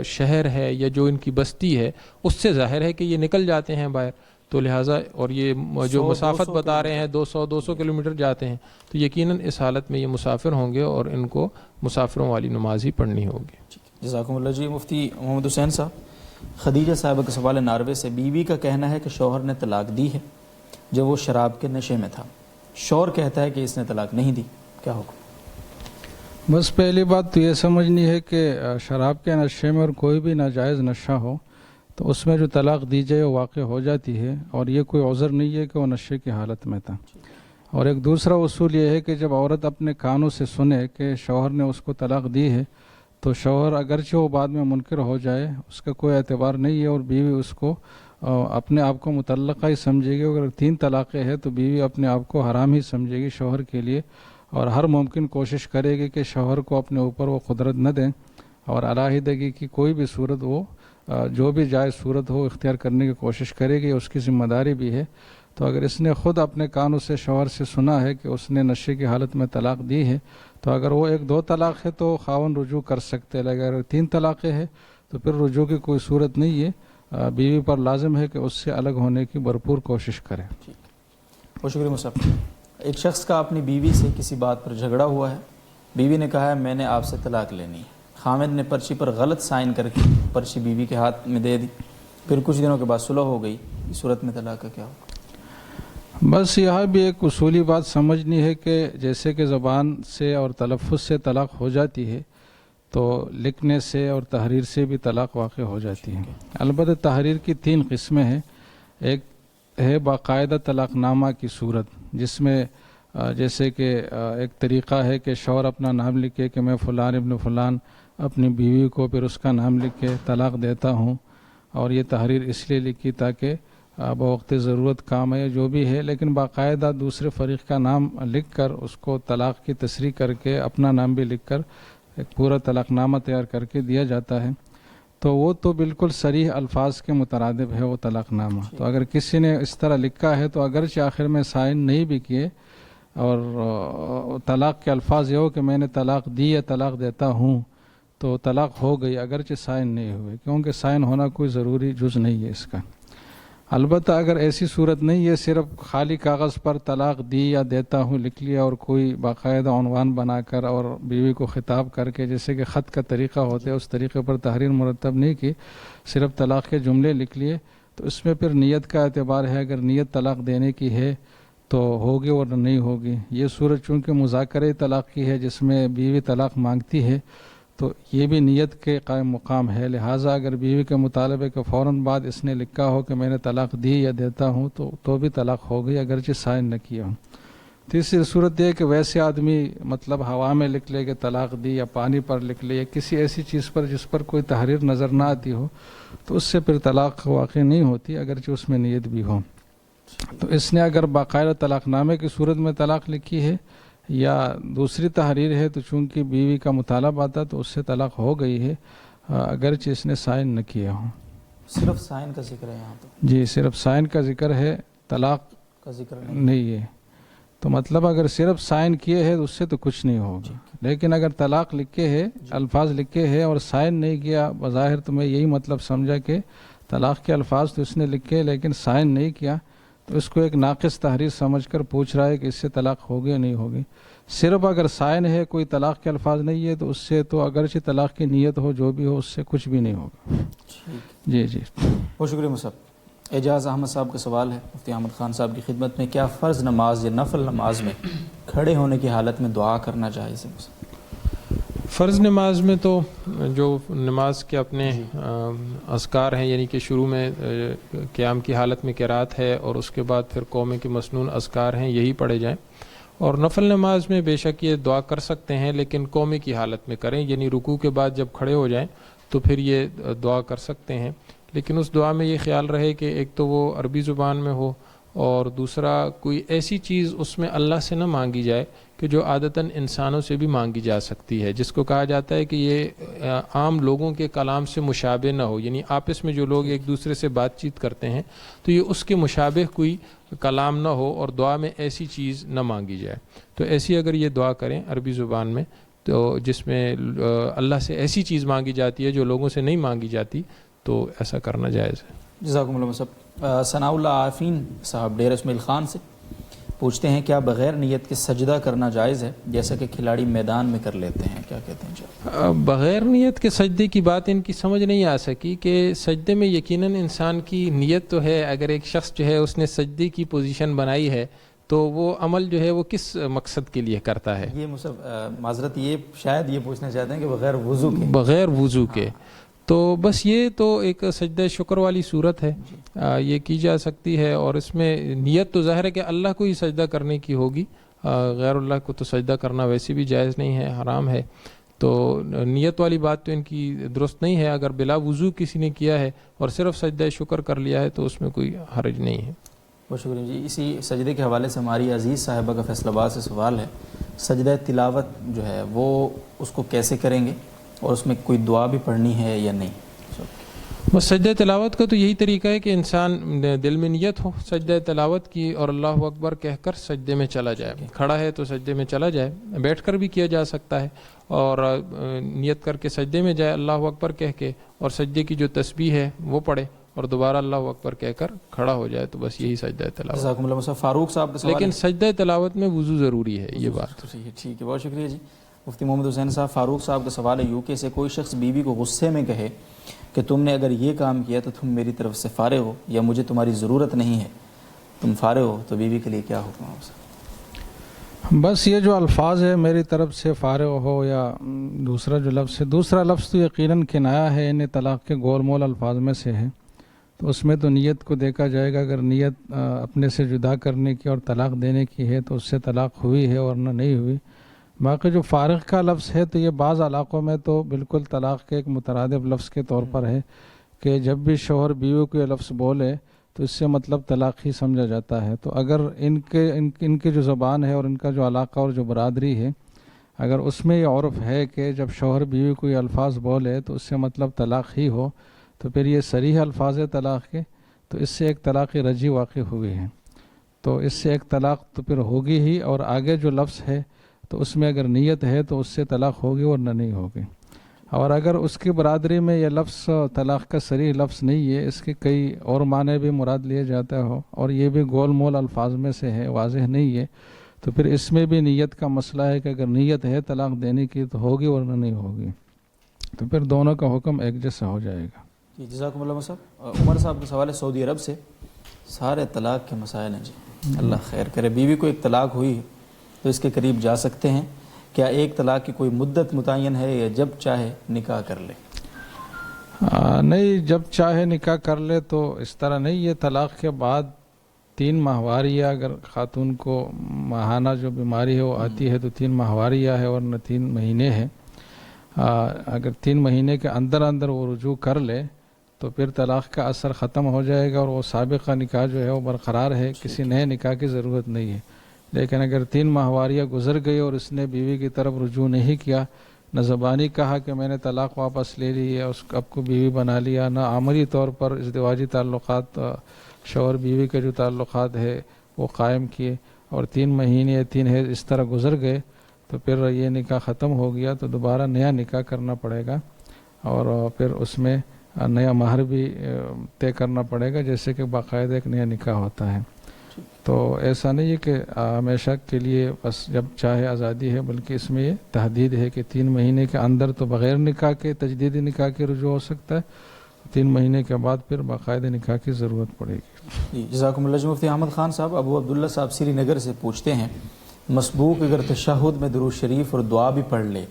شہر ہے یا جو ان کی بستی ہے، اس سے ظاہر ہے کہ یہ نکل جاتے ہیں باہر، تو لہٰذا اور یہ جو مسافت بتا رہے ہیں 200 کلومیٹر جاتے ہیں، تو یقیناً اس حالت میں یہ مسافر ہوں گے اور ان کو مسافروں والی نماز ہی پڑھنی ہوگی۔ جزاکم اللہ جی۔ مفتی محمد حسین صاحب، خدیجہ صاحبہ کا سوال ہے ناروے سے، بیوی کا کہنا ہے کہ شوہر نے طلاق دی ہے جب وہ شراب کے نشے میں تھا، شوہر کہتا ہے کہ اس نے طلاق نہیں دی، کیا حکم؟ بس پہلی بات تو یہ سمجھنی ہے کہ شراب کے نشے میں اور کوئی بھی ناجائز نشہ ہو تو اس میں جو طلاق دی جائے وہ واقع ہو جاتی ہے، اور یہ کوئی عذر نہیں ہے کہ وہ نشے کی حالت میں تھا۔ اور ایک دوسرا اصول یہ ہے کہ جب عورت اپنے کانوں سے سنے کہ شوہر نے اس کو طلاق دی ہے تو شوہر اگرچہ وہ بعد میں منکر ہو جائے اس کا کوئی اعتبار نہیں ہے، اور بیوی اس کو اپنے آپ کو متعلقہ ہی سمجھے گی۔ اگر 3 طلاقیں ہیں تو بیوی اپنے آپ کو حرام ہی سمجھے گی شوہر کے لیے، اور ہر ممکن کوشش کرے گی کہ شوہر کو اپنے اوپر وہ قدرت نہ دیں، اور علیحدگی کی کوئی بھی صورت وہ جو بھی جائز صورت ہو اختیار کرنے کی کوشش کرے گی، اس کی ذمہ داری بھی ہے۔ تو اگر اس نے خود اپنے کانوں سے شوہر سے سنا ہے کہ اس نے نشے کی حالت میں طلاق دی ہے، تو اگر وہ 1-2 طلاق ہے تو خاوند رجوع کر سکتے ہیں، اگر 3 طلاقیں ہیں تو پھر رجوع کی کوئی صورت نہیں ہے، بیوی پر لازم ہے کہ اس سے الگ ہونے کی بھرپور کوشش کرے۔ بہت شکریہ مصعب۔ ایک شخص کا اپنی بیوی سے کسی بات پر جھگڑا ہوا ہے، بیوی نے کہا ہے میں نے آپ سے طلاق لینی ہے، خامد نے پرچی پر غلط سائن کر کے پرچی بیوی کے ہاتھ میں دے دی، پھر کچھ دنوں کے بعد صلح ہو گئی، اس صورت میں طلاق کا کیا ہوگا؟ بس یہاں بھی ایک اصولی بات سمجھنی ہے کہ جیسے کہ زبان سے اور تلفظ سے طلاق ہو جاتی ہے تو لکھنے سے اور تحریر سے بھی طلاق واقع ہو جاتی ہے۔ البتہ تحریر کی 3 قسمیں ہیں، ایک ہے باقاعدہ طلاق نامہ کی صورت، جس میں جیسے کہ ایک طریقہ ہے کہ شوہر اپنا نام لکھے کہ میں فلان ابن فلان اپنی بیوی کو پھر اس کا نام لکھ کے طلاق دیتا ہوں، اور یہ تحریر اس لیے لکھی تاکہ بوقت ضرورت کام ہے جو بھی ہے، لیکن باقاعدہ دوسرے فریق کا نام لکھ کر اس کو طلاق کی تصریح کر کے اپنا نام بھی لکھ کر ایک پورا طلاق نامہ تیار کر کے دیا جاتا ہے، تو وہ تو بالکل صریح الفاظ کے مترادف ہے وہ طلاق نامہ۔ تو اگر کسی نے اس طرح لکھا ہے تو اگرچہ آخر میں سائن نہیں بھی کیے اور طلاق کے الفاظ یہ ہو کہ میں نے طلاق دی یا طلاق دیتا ہوں، تو طلاق ہو گئی اگرچہ سائن نہیں ہوئے، کیونکہ سائن ہونا کوئی ضروری جز نہیں ہے اس کا۔ البتہ اگر ایسی صورت نہیں ہے، صرف خالی کاغذ پر طلاق دی یا دیتا ہوں لکھ لیا اور کوئی باقاعدہ عنوان بنا کر اور بیوی کو خطاب کر کے جیسے کہ خط کا طریقہ ہوتا ہے اس طریقے پر تحریر مرتب نہیں کی، صرف طلاق کے جملے لکھ لیے، تو اس میں پھر نیت کا اعتبار ہے، اگر نیت طلاق دینے کی ہے تو ہوگی اور نہیں ہوگی۔ یہ صورت چونکہ مذاکرہ طلاق کی ہے جس میں بیوی طلاق مانگتی ہے، تو یہ بھی نیت کے قائم مقام ہے، لہٰذا اگر بیوی کے مطالبے کے فوراً بعد اس نے لکھا ہو کہ میں نے طلاق دی یا دیتا ہوں تو بھی طلاق ہو گئی اگرچہ سائن نہ کیا ہوں۔ تیسری صورت یہ کہ ویسے آدمی مطلب ہوا میں لکھ لے کہ طلاق دی، یا پانی پر لکھ لے، یا کسی ایسی چیز پر جس پر کوئی تحریر نظر نہ آتی ہو، تو اس سے پھر طلاق واقع نہیں ہوتی اگرچہ اس میں نیت بھی ہو۔ تو اس نے اگر باقاعدہ طلاق نامے کی صورت میں طلاق لکھی ہے یا دوسری تحریر ہے تو چونکہ بیوی کا مطالبہ آتا تو اس سے طلاق ہو گئی ہے اگرچہ اس نے سائن نہ کیا ہو۔ صرف سائن کا ذکر ہے یہاں تو؟ جی صرف سائن کا ذکر ہے، طلاق کا ذکر نہیں ہے۔ تو مطلب اگر صرف سائن کیے ہے تو اس سے تو کچھ نہیں ہوگا، لیکن اگر طلاق لکھے ہے، الفاظ لکھے ہے اور سائن نہیں کیا، بظاہر تو میں یہی مطلب سمجھا کہ طلاق کے الفاظ تو اس نے لکھے لیکن سائن نہیں کیا، تو اس کو ایک ناقص تحریر سمجھ کر پوچھ رہا ہے کہ اس سے طلاق ہوگی یا نہیں ہوگی۔ صرف اگر سائن ہے، کوئی طلاق کے الفاظ نہیں ہے، تو اس سے تو اگرچہ طلاق کی نیت ہو جو بھی ہو، اس سے کچھ بھی نہیں ہوگا۔ جی جی بہت شکریہ مصعب۔ اعجاز احمد صاحب کا سوال ہے مفتی احمد خان صاحب کی خدمت میں، کیا فرض نماز یا نفل نماز میں کھڑے ہونے کی حالت میں دعا کرنا جائز ہے؟ فرض نماز میں تو جو نماز کے اپنے اذکار ہیں، یعنی کہ شروع میں قیام کی حالت میں قرات ہے اور اس کے بعد پھر قومے کے مسنون اذکار ہیں، یہی پڑھے جائیں، اور نفل نماز میں بے شک یہ دعا کر سکتے ہیں لیکن قومے کی حالت میں کریں، یعنی رکوع کے بعد جب کھڑے ہو جائیں تو پھر یہ دعا کر سکتے ہیں، لیکن اس دعا میں یہ خیال رہے کہ ایک تو وہ عربی زبان میں ہو، اور دوسرا کوئی ایسی چیز اس میں اللہ سے نہ مانگی جائے کہ جو عادتاً انسانوں سے بھی مانگی جا سکتی ہے، جس کو کہا جاتا ہے کہ یہ عام لوگوں کے کلام سے مشابہ نہ ہو، یعنی آپس میں جو لوگ ایک دوسرے سے بات چیت کرتے ہیں تو یہ اس کے مشابہ کوئی کلام نہ ہو، اور دعا میں ایسی چیز نہ مانگی جائے۔ تو ایسی اگر یہ دعا کریں عربی زبان میں، تو جس میں اللہ سے ایسی چیز مانگی جاتی ہے جو لوگوں سے نہیں مانگی جاتی، تو ایسا کرنا جائز ہے۔ جزاکم اللہ صاحب۔ ثناء اللہ عافین صاحب ڈیرہ اسماعیل خان سے پوچھتے ہیں، کیا بغیر نیت کے سجدہ کرنا جائز ہے جیسا کہ کھلاڑی میدان میں کر لیتے ہیں؟ کیا کہتے ہیں؟ بغیر نیت کے سجدے کی بات ان کی سمجھ نہیں آ سکی کہ سجدے میں یقیناً انسان کی نیت تو ہے، اگر ایک شخص جو ہے اس نے سجدے کی پوزیشن بنائی ہے تو وہ عمل جو ہے وہ کس مقصد کے لیے کرتا ہے؟ یہ معذرت، یہ شاید یہ پوچھنا چاہتے ہیں کہ بغیر وضو کے، بغیر وضو کے، تو بس یہ تو ایک سجدہ شکر والی صورت ہے، یہ کی جا سکتی ہے، اور اس میں نیت تو ظاہر ہے کہ اللہ کو ہی سجدہ کرنے کی ہوگی، غیر اللہ کو تو سجدہ کرنا ویسے بھی جائز نہیں ہے، حرام ہے، تو نیت والی بات تو ان کی درست نہیں ہے۔ اگر بلا وضو کسی نے کیا ہے اور صرف سجدہ شکر کر لیا ہے تو اس میں کوئی حرج نہیں ہے۔ بہت شکریہ جی۔ اسی سجدے کے حوالے سے ہماری عزیز صاحبہ کا فیصل آباد سے سوال ہے، سجدہ تلاوت جو ہے وہ اس کو کیسے کریں گے، اور اس میں کوئی دعا بھی پڑھنی ہے یا نہیں؟ بس سجدہ تلاوت کا تو یہی طریقہ ہے کہ انسان دل میں نیت ہو سجدہ تلاوت کی اور اللہ اکبر کہہ کر سجدے میں چلا جائے، کھڑا ہے تو سجدے میں چلا جائے، بیٹھ کر بھی کیا جا سکتا ہے، اور نیت کر کے سجدے میں جائے اللہ اکبر کہہ کے، اور سجدے کی جو تسبیح ہے وہ پڑھے اور دوبارہ اللہ اکبر کہہ کر کھڑا ہو جائے، تو بس یہی سجدہ تلاوت۔ جزاکم اللہ صاحب۔ فاروق صاحب کا سوال، لیکن سجدہ تلاوت میں وضو ضروری ہے، یہ بات ٹھیک ہے، بہت شکریہ جی۔ مفتی محمد حسین صاحب، فاروق صاحب کا سوال ہے UK سے، کوئی شخص بیوی کو غصے میں کہے کہ تم نے اگر یہ کام کیا تو تم میری طرف سے فارغ ہو، یا مجھے تمہاری ضرورت نہیں ہے، تم فارغ ہو، تو بیوی کے لیے کیا حکم ہے؟ بس یہ جو الفاظ ہے میری طرف سے فارغ ہو، یا دوسرا جو لفظ ہے، دوسرا لفظ تو یقیناً کنایہ ہے، انہیں طلاق کے گول مول الفاظ میں سے ہے، تو اس میں تو نیت کو دیکھا جائے گا، اگر نیت اپنے سے جدا کرنے کی اور طلاق دینے کی ہے تو اس سے طلاق ہوئی ہے، ورنہ نہیں ہوئی۔ باقی جو فارغ کا لفظ ہے تو یہ بعض علاقوں میں تو بالکل طلاق کے ایک مترادف لفظ کے طور پر ہے، کہ جب بھی شوہر بیوی کو یہ لفظ بولے تو اس سے مطلب طلاق ہی سمجھا جاتا ہے۔ تو اگر ان کے جو زبان ہے اور ان کا جو علاقہ اور جو برادری ہے، اگر اس میں یہ عرف ہے کہ جب شوہر بیوی کو یہ الفاظ بولے تو اس سے مطلب طلاق ہی ہو، تو پھر یہ صریح الفاظ ہے طلاق کے، تو اس سے ایک طلاق رجعی واقع ہوئی ہے، تو اس سے ایک طلاق تو پھر ہوگی ہی، اور آگے جو لفظ ہے تو اس میں اگر نیت ہے تو اس سے طلاق ہوگی ورنہ نہیں ہوگی۔ اور اگر اس کی برادری میں یہ لفظ طلاق کا صریح لفظ نہیں ہے، اس کے کئی اور معنی بھی مراد لیے جاتا ہو، اور یہ بھی گول مول الفاظ میں سے ہے، واضح نہیں ہے، تو پھر اس میں بھی نیت کا مسئلہ ہے کہ اگر نیت ہے طلاق دینے کی تو ہوگی ورنہ نہیں ہوگی، تو پھر دونوں کا حکم ایک جیسا ہو جائے گا۔ جی جزاکم اللہ صاحب۔ عمر صاحب کا سوال ہے، سعودی عرب سے، سارے طلاق کے مسائل ہیں جی، اللہ خیر کرے، بیوی کو ایک طلاق ہوئی تو اس کے قریب جا سکتے ہیں؟ کیا ایک طلاق کی کوئی مدت متعین ہے، یا جب چاہے نکاح کر لے؟ نہیں، جب چاہے نکاح کر لے تو اس طرح نہیں، یہ طلاق کے بعد 3 ماہواریہ، اگر خاتون کو ماہانہ جو بیماری ہے وہ آتی ہے تو 3 ماہواریہ ہے، ورنہ 3 مہینے ہے، اگر 3 مہینے کے اندر وہ رجوع کر لے تو پھر طلاق کا اثر ختم ہو جائے گا، اور وہ سابقہ نکاح جو ہے وہ برقرار ہے، کسی نئے نکاح کی ضرورت نہیں ہے۔ لیکن اگر 3 ماہواریہ گزر گئی اور اس نے بیوی کی طرف رجوع نہیں کیا، نہ زبانی کہا کہ میں نے طلاق واپس لے لی ہے، اس اب کو بیوی بنا لیا، نہ عملی طور پر ازدواجی تعلقات، شوہر بیوی کے جو تعلقات ہے وہ قائم کیے، اور 3 مہینے یا 3 حیض اس طرح گزر گئے تو پھر یہ نکاح ختم ہو گیا تو دوبارہ نیا نکاح کرنا پڑے گا، اور پھر اس میں نیا مہر بھی طے کرنا پڑے گا، جیسے کہ باقاعدہ ایک نیا نکاح ہوتا ہے۔ تو ایسا نہیں ہے کہ ہمیشہ کے لیے بس جب چاہے آزادی ہے، بلکہ اس میں یہ تحدید ہے کہ 3 مہینے کے اندر تو بغیر نکاح کے تجدیدی نکاح کے رجوع ہو سکتا ہے، 3 مہینے کے بعد پھر باقاعدہ نکاح کی ضرورت پڑے گی۔ جزاکم اللہ۔ مفتی احمد خان صاحب، ابو عبداللہ صاحب سری نگر سے پوچھتے ہیں، مسبوق اگر تشہد میں درود شریف اور دعا بھی پڑھ لے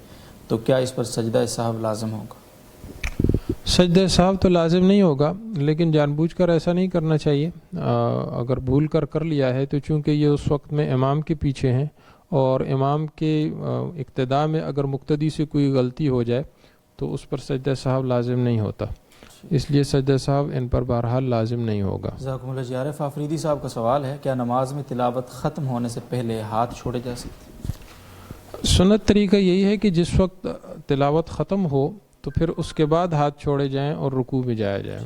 تو کیا اس پر سجدہ سہو لازم ہوگا؟ سجدہ سہو تو لازم نہیں ہوگا، لیکن جان بوجھ کر ایسا نہیں کرنا چاہیے۔ اگر بھول کر لیا ہے تو چونکہ یہ اس وقت میں امام کے پیچھے ہیں، اور امام کے اقتداء میں اگر مقتدی سے کوئی غلطی ہو جائے تو اس پر سجدہ سہو لازم نہیں ہوتا، اس لیے سجدہ سہو ان پر بہرحال لازم نہیں ہوگا۔ جزاکم اللہ۔ جی عارف آفریدی صاحب کا سوال ہے، کیا نماز میں تلاوت ختم ہونے سے پہلے ہاتھ چھوڑے جا سکتے؟ سنت طریقہ یہی ہے کہ جس وقت تلاوت ختم ہو تو پھر اس کے بعد ہاتھ چھوڑے جائیں اور رکوع میں جایا جائے،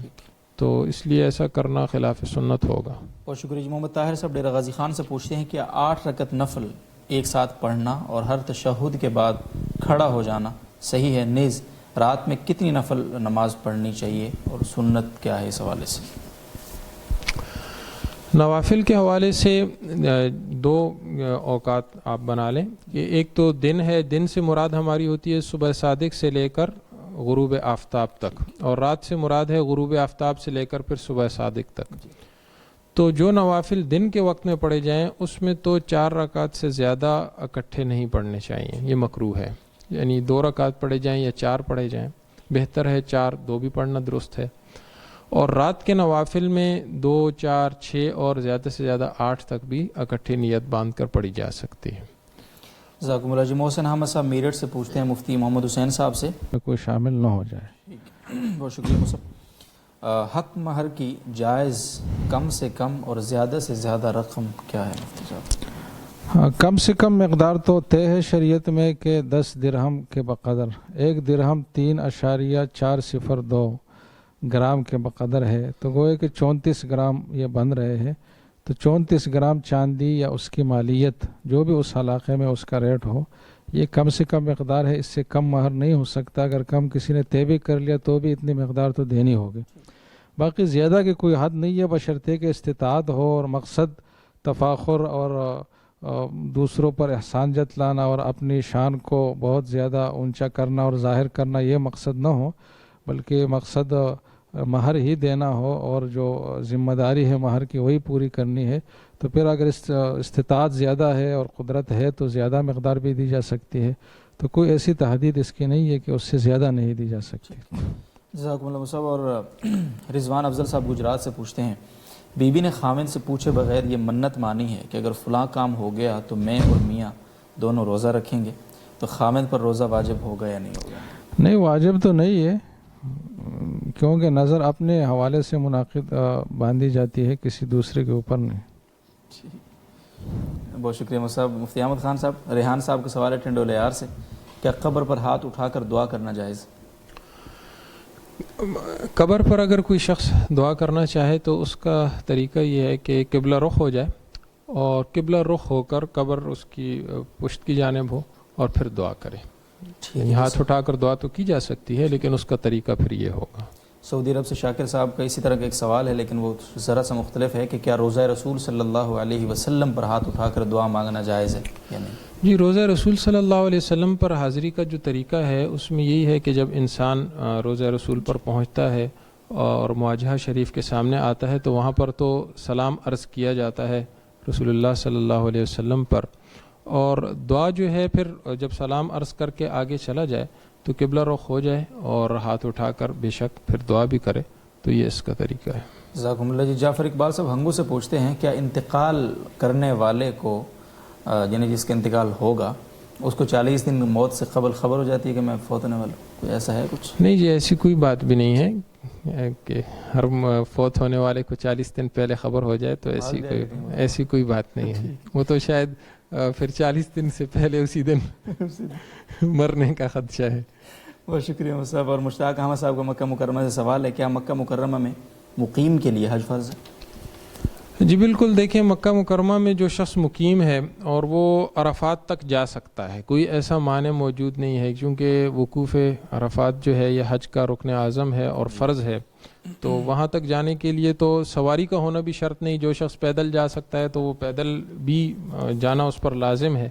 تو اس لیے ایسا کرنا خلاف سنت ہوگا۔ بہت شکریہ جی۔ محمد طاہر صاحب ڈیرہ غازی خان سے پوچھتے ہیں، کیا 8 رکعت نفل ایک ساتھ پڑھنا اور ہر تشہد کے بعد کھڑا ہو جانا صحیح ہے؟ نیز رات میں کتنی نفل نماز پڑھنی چاہیے اور سنت کیا ہے اس حوالے سے؟ نوافل کے حوالے سے 2 اوقات آپ بنا لیں کہ ایک تو دن ہے، دن سے مراد ہماری ہوتی ہے صبح صادق سے لے کر غروب آفتاب تک، اور رات سے مراد ہے غروب آفتاب سے لے کر پھر صبح صادق تک۔ تو جو نوافل دن کے وقت میں پڑھے جائیں اس میں تو 4 رکعت سے زیادہ اکٹھے نہیں پڑھنے چاہیے، یہ مکروہ ہے، یعنی 2 رکعت پڑھے جائیں یا 4 پڑھے جائیں، بہتر ہے 4، 2 بھی پڑھنا درست ہے۔ اور رات کے نوافل میں 2، 4، 6 اور زیادہ سے زیادہ 8 تک بھی اکٹھے نیت باندھ کر پڑھی جا سکتی ہے۔ جزاکم اللہ۔ جی محسن احمد صاحب میرٹھ سے پوچھتے ہیں مفتی محمد حسین صاحب سے، کوئی شامل نہ ہو جائے۔ بہت شکریہ مصعب۔ حق مہر کی جائز کم سے کم اور زیادہ سے زیادہ رقم کیا ہے مفتی صاحب؟ کم سے کم مقدار تو طے ہے شریعت میں کہ 10 درہم کے بقدر، 1 درہم 3.402 گرام کے بقدر ہے، تو گوئے کہ 34 گرام یہ بن رہے ہیں، تو 34 گرام چاندی یا اس کی مالیت جو بھی اس علاقے میں اس کا ریٹ ہو، یہ کم سے کم مقدار ہے، اس سے کم مہر نہیں ہو سکتا۔ اگر کم کسی نے طے بھی کر لیا تو بھی اتنی مقدار تو دینی ہوگی۔ باقی زیادہ کی کوئی حد نہیں ہے، بشرطے کہ استطاعت ہو اور مقصد تفاخر اور دوسروں پر احسان جتلانا اور اپنی شان کو بہت زیادہ اونچا کرنا اور ظاہر کرنا یہ مقصد نہ ہو، بلکہ مقصد مہر ہی دینا ہو، اور جو ذمہ داری ہے مہر کی وہی پوری کرنی ہے، تو پھر اگر استطاعت زیادہ ہے اور قدرت ہے تو زیادہ مقدار بھی دی جا سکتی ہے، تو کوئی ایسی تحدید اس کی نہیں ہے کہ اس سے زیادہ نہیں دی جا سکتی۔ جزاکم اللہ صاحب۔ اور رضوان افضل صاحب گجرات سے پوچھتے ہیں، بیوی نے خامن سے پوچھے بغیر یہ منت مانی ہے کہ اگر فلاں کام ہو گیا تو میں اور میاں دونوں روزہ رکھیں گے، تو خامن پر روزہ واجب ہوگا یا نہیں ہوگا؟ نہیں، واجب تو نہیں ہے، کیونکہ نظر اپنے حوالے سے منعقد باندھی جاتی ہے، کسی دوسرے کے اوپر نہیں۔ بہت شکریہ مصعب۔ مفتی احمد خان صاحب، ریحان صاحب کا سوال ہے ٹنڈول یار سے، کیا قبر پر ہاتھ اٹھا کر دعا کرنا جائز؟ قبر پر اگر کوئی شخص دعا کرنا چاہے تو اس کا طریقہ یہ ہے کہ قبلہ رخ ہو جائے، اور قبلہ رخ ہو کر قبر اس کی پشت کی جانب ہو اور پھر دعا کرے۔ ہاتھ اٹھا کر دعا تو کی جا سکتی ہے، لیکن اس کا طریقہ پھر یہ ہوگا۔ سعودی عرب سے شاکر صاحب کا اسی طرح کا ایک سوال ہے، لیکن وہ ذرا سا مختلف ہے کہ کیا روزہ رسول صلی اللہ علیہ وسلم پر ہاتھ اٹھا کر دعا مانگنا جائز ہے یا نہیں؟ جی، روزہ رسول صلی اللہ علیہ وسلم پر حاضری کا جو طریقہ ہے اس میں یہی ہے کہ جب انسان روزہ رسول پر پہنچتا ہے اور مواجہہ شریف کے سامنے آتا ہے تو وہاں پر تو سلام عرض کیا جاتا ہے رسول اللہ صلی اللہ علیہ وسلم پر، اور دعا جو ہے پھر جب سلام عرض کر کے آگے چلا جائے تو قبلہ رخ ہو جائے اور ہاتھ اٹھا کر بے شک پھر دعا بھی کرے، تو یہ اس کا طریقہ ہے۔ جزاکم اللہ۔ جی جعفر اقبال صاحب ہنگو سے پوچھتے ہیں، کیا انتقال کرنے والے کو یعنی جس کا انتقال ہوگا اس کو 40 دن موت سے قبل خبر ہو جاتی ہے کہ میں فوت ہونے والا ہوں؟ کوئی ایسا ہے کچھ؟ نہیں جی، ایسی کوئی بات بھی نہیں ہے کہ ہر فوت ہونے والے کو 40 دن پہلے خبر ہو جائے، تو ایسی کوئی بات نہیں ہے، وہ تو شاید پھر 40 دن سے پہلے اسی دن مرنے کا خدشہ ہے۔ بہت شکریہ مصعب۔ اور مشتاق احمد صاحب کا مکہ مکرمہ سے سوال ہے، کیا مکہ مکرمہ میں مقیم کے لیے حج فرض ہے؟ جی بالکل، دیکھیں مکہ مکرمہ میں جو شخص مقیم ہے اور وہ عرفات تک جا سکتا ہے، کوئی ایسا مانع موجود نہیں ہے، کیونکہ وقوف عرفات جو ہے یہ حج کا رکن اعظم ہے اور فرض ہے، تو وہاں تک جانے کے لیے تو سواری کا ہونا بھی شرط نہیں، جو شخص پیدل جا سکتا ہے تو وہ پیدل بھی جانا اس پر لازم ہے۔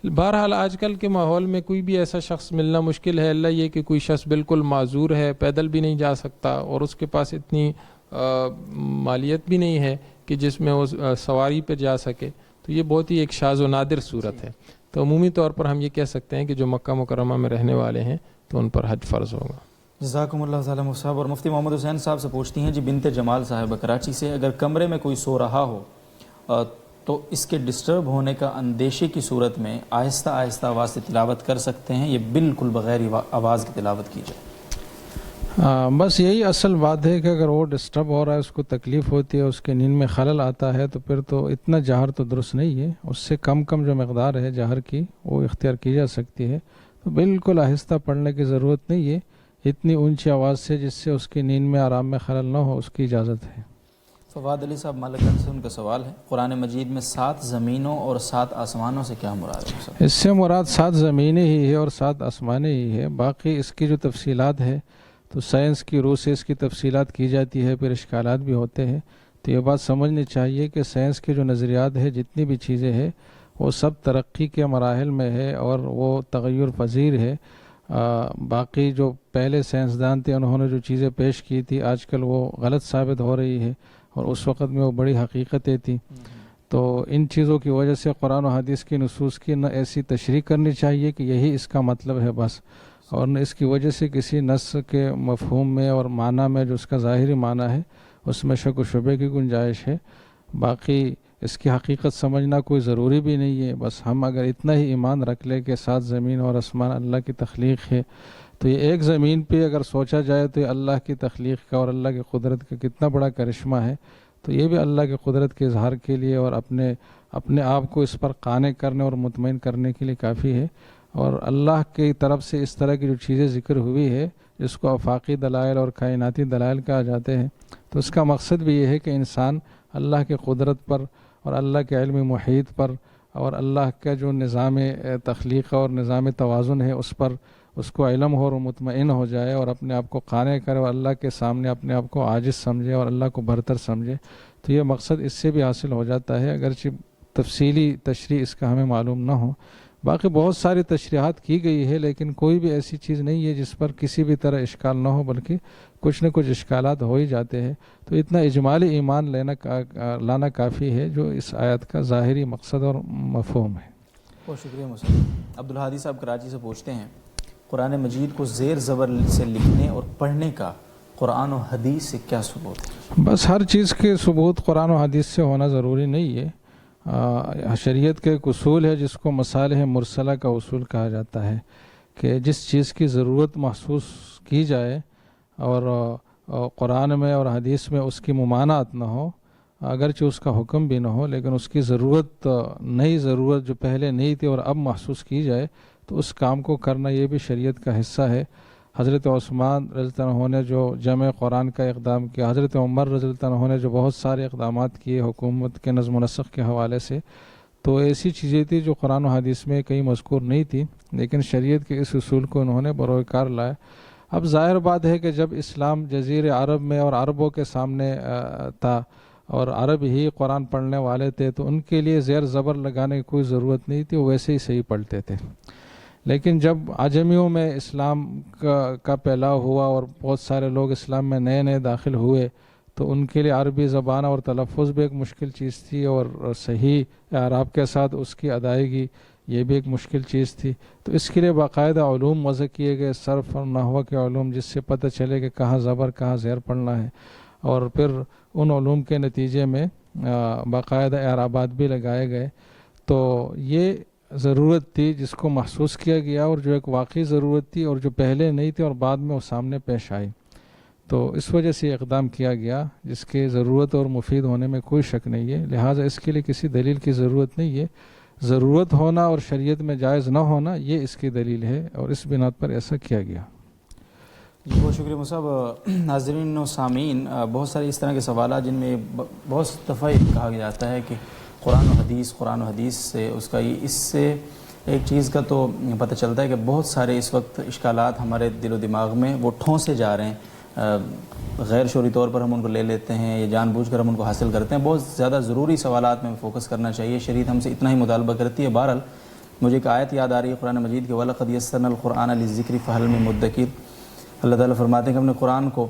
بہرحال آج کل کے ماحول میں کوئی بھی ایسا شخص ملنا مشکل ہے، اللہ یہ کہ کوئی شخص بالکل معذور ہے، پیدل بھی نہیں جا سکتا اور اس کے پاس اتنی مالیت بھی نہیں ہے کہ جس میں وہ سواری پہ جا سکے، تو یہ بہت ہی ایک شاذ و نادر صورت ہے۔ تو عمومی طور پر ہم یہ کہہ سکتے ہیں کہ جو مکہ مکرمہ میں رہنے والے ہیں تو ان پر حج فرض ہوگا۔ جزاکم اللہ تعالی صاحب۔ اور مفتی محمد حسین صاحب سے پوچھتی ہیں جی بنت جمال صاحب کراچی سے، اگر کمرے میں کوئی سو رہا ہو تو اس کے ڈسٹرب ہونے کا اندیشے کی صورت میں آہستہ آہستہ آواز سے تلاوت کر سکتے ہیں، یہ بالکل بغیر آواز کی تلاوت کی جائے؟ بس یہی اصل بات ہے کہ اگر وہ ڈسٹرب ہو رہا ہے، اس کو تکلیف ہوتی ہے، اس کے نیند میں خلل آتا ہے، تو پھر تو اتنا جہر تو درست نہیں ہے، اس سے کم جو مقدار ہے جہر کی وہ اختیار کی جا سکتی ہے، تو بالکل آہستہ پڑھنے کی ضرورت نہیں ہے، اتنی اونچی آواز سے جس سے اس کی نیند میں آرام میں خلل نہ ہو، اس کی اجازت ہے۔ فواد علی صاحب مالکان سے ان کا سوال ہے، قرآن مجید میں 7 زمینوں اور 7 آسمانوں سے کیا مراد ہے؟ اس سے مراد 7 زمینیں ہی ہے اور 7 آسمانیں ہی ہے، باقی اس کی جو تفصیلات ہے تو سائنس کی روح سے اس کی تفصیلات کی جاتی ہے، پھر اشکالات بھی ہوتے ہیں، تو یہ بات سمجھنی چاہیے کہ سائنس کے جو نظریات ہے، جتنی بھی چیزیں ہیں وہ سب ترقی کے مراحل میں ہے اور وہ تغیر پذیر ہے۔ باقی جو پہلے سائنسدان تھے انہوں نے جو چیزیں پیش کی تھی آج کل وہ غلط ثابت ہو رہی ہے اور اس وقت میں وہ بڑی حقیقتیں تھیں، تو ان چیزوں کی وجہ سے قرآن و حدیث کی نصوص کی نہ ایسی تشریح کرنی چاہیے کہ یہی اس کا مطلب ہے بس، اور نہ اس کی وجہ سے کسی نص کے مفہوم میں اور معنی میں جو اس کا ظاہری معنی ہے اس میں شک و شبے کی گنجائش ہے۔ باقی اس کی حقیقت سمجھنا کوئی ضروری بھی نہیں ہے، بس ہم اگر اتنا ہی ایمان رکھ لیں کہ 7 زمین اور آسمان اللہ کی تخلیق ہے، تو یہ ایک زمین پہ اگر سوچا جائے تو یہ اللہ کی تخلیق کا اور اللہ کی قدرت کا کتنا بڑا کرشمہ ہے، تو یہ بھی اللہ کی قدرت کے اظہار کے لیے اور اپنے آپ کو اس پر قانع کرنے اور مطمئن کرنے کے لیے کافی ہے۔ اور اللہ کی طرف سے اس طرح کی جو چیزیں ذکر ہوئی ہے جس کو آفاقی دلائل اور کائناتی دلائل کہا جاتے ہیں، تو اس کا مقصد بھی یہ ہے کہ انسان اللہ کی قدرت پر اور اللہ کے علم محیط پر اور اللہ کا جو نظام تخلیق اور نظام توازن ہے اس پر اس کو علم ہو اور مطمئن ہو جائے اور اپنے آپ کو قانع کرے اور اللہ کے سامنے اپنے آپ کو عاجز سمجھے اور اللہ کو برتر سمجھے، تو یہ مقصد اس سے بھی حاصل ہو جاتا ہے، اگرچہ تفصیلی تشریح اس کا ہمیں معلوم نہ ہو۔ باقی بہت ساری تشریحات کی گئی ہے لیکن کوئی بھی ایسی چیز نہیں ہے جس پر کسی بھی طرح اشکال نہ ہو، بلکہ کچھ نہ کچھ اشکالات ہو ہی جاتے ہیں، تو اتنا اجمالی ایمان لانا کافی ہے جو اس آیت کا ظاہری مقصد اور مفہوم ہے۔ بہت شکریہ مصطفیٰ۔ عبدالحادی صاحب کراچی سے پوچھتے ہیں، قرآن مجید کو زیر زبر سے لکھنے اور پڑھنے کا قرآن و حدیث سے کیا ثبوت ہے؟ بس ہر چیز کے ثبوت قرآن و حدیث سے ہونا ضروری نہیں ہے، شریعت کا ایک اصول ہے جس کو مصالح مرسلہ کا اصول کہا جاتا ہے کہ جس چیز کی ضرورت محسوس کی جائے اور قرآن میں اور حدیث میں اس کی ممانعت نہ ہو، اگرچہ اس کا حکم بھی نہ ہو، لیکن اس کی نئی ضرورت جو پہلے نہیں تھی اور اب محسوس کی جائے تو اس کام کو کرنا یہ بھی شریعت کا حصہ ہے۔ حضرت عثمان رضی اللہ عنہ نے جو جمع قرآن کا اقدام کیا، حضرت عمر رضی اللہ عنہ نے جو بہت سارے اقدامات کیے حکومت کے نظم و نسق کے حوالے سے، تو ایسی چیزیں تھیں جو قرآن و حدیث میں کہیں مذکور نہیں تھی، لیکن شریعت کے اس اصول کو انہوں نے بروئے کار لایا۔ اب ظاہر بات ہے کہ جب اسلام جزیر عرب میں اور عربوں کے سامنے تھا اور عرب ہی قرآن پڑھنے والے تھے، تو ان کے لیے زیر زبر لگانے کی کوئی ضرورت نہیں تھی، وہ ویسے ہی صحیح پڑھتے تھے۔ لیکن جب عجمیوں میں اسلام کا پھیلاؤ ہوا اور بہت سارے لوگ اسلام میں نئے داخل ہوئے، تو ان کے لیے عربی زبان اور تلفظ بھی ایک مشکل چیز تھی اور صحیح اعراب کے ساتھ اس کی ادائیگی یہ بھی ایک مشکل چیز تھی، تو اس کے لیے باقاعدہ علوم وضع کیے گئے، صرف اور نحو کے علوم، جس سے پتہ چلے کہ کہاں زبر کہاں زیر پڑھنا ہے، اور پھر ان علوم کے نتیجے میں باقاعدہ اعرابات بھی لگائے گئے۔ تو یہ ضرورت تھی جس کو محسوس کیا گیا اور جو ایک واقعی ضرورت تھی اور جو پہلے نہیں تھی اور بعد میں وہ سامنے پیش آئی، تو اس وجہ سے اقدام کیا گیا جس کی ضرورت اور مفید ہونے میں کوئی شک نہیں ہے، لہٰذا اس کے لیے کسی دلیل کی ضرورت نہیں ہے۔ ضرورت ہونا اور شریعت میں جائز نہ ہونا یہ اس کی دلیل ہے اور اس بنا پر ایسا کیا گیا۔ جی بہت شکریہ مصعب. ناظرین و سامعین، بہت سارے اس طرح کے سوالات جن میں بہت دفعہ کہا جاتا ہے کہ قرآن و حدیث سے اس سے ایک چیز کا تو پتہ چلتا ہے کہ بہت سارے اس وقت اشکالات ہمارے دل و دماغ میں وہ ٹھونسے جا رہے ہیں، غیر شعوری طور پر ہم ان کو لے لیتے ہیں یا جان بوجھ کر ہم ان کو حاصل کرتے ہیں. بہت زیادہ ضروری سوالات میں فوکس کرنا چاہیے. شریعت ہم سے اتنا ہی مطالبہ کرتی ہے. بہرحال مجھے ایک آیت یاد آ رہی ہے قرآن مجید کے وَلَقَدْ يَسَّرْنَا الْقُرْآنَ لِلذِّكْرِ فَهَلْ مِن مُدَّكِرٍ. اللہ تعالیٰ فرماتے ہیں کہ ہم نے قرآن کو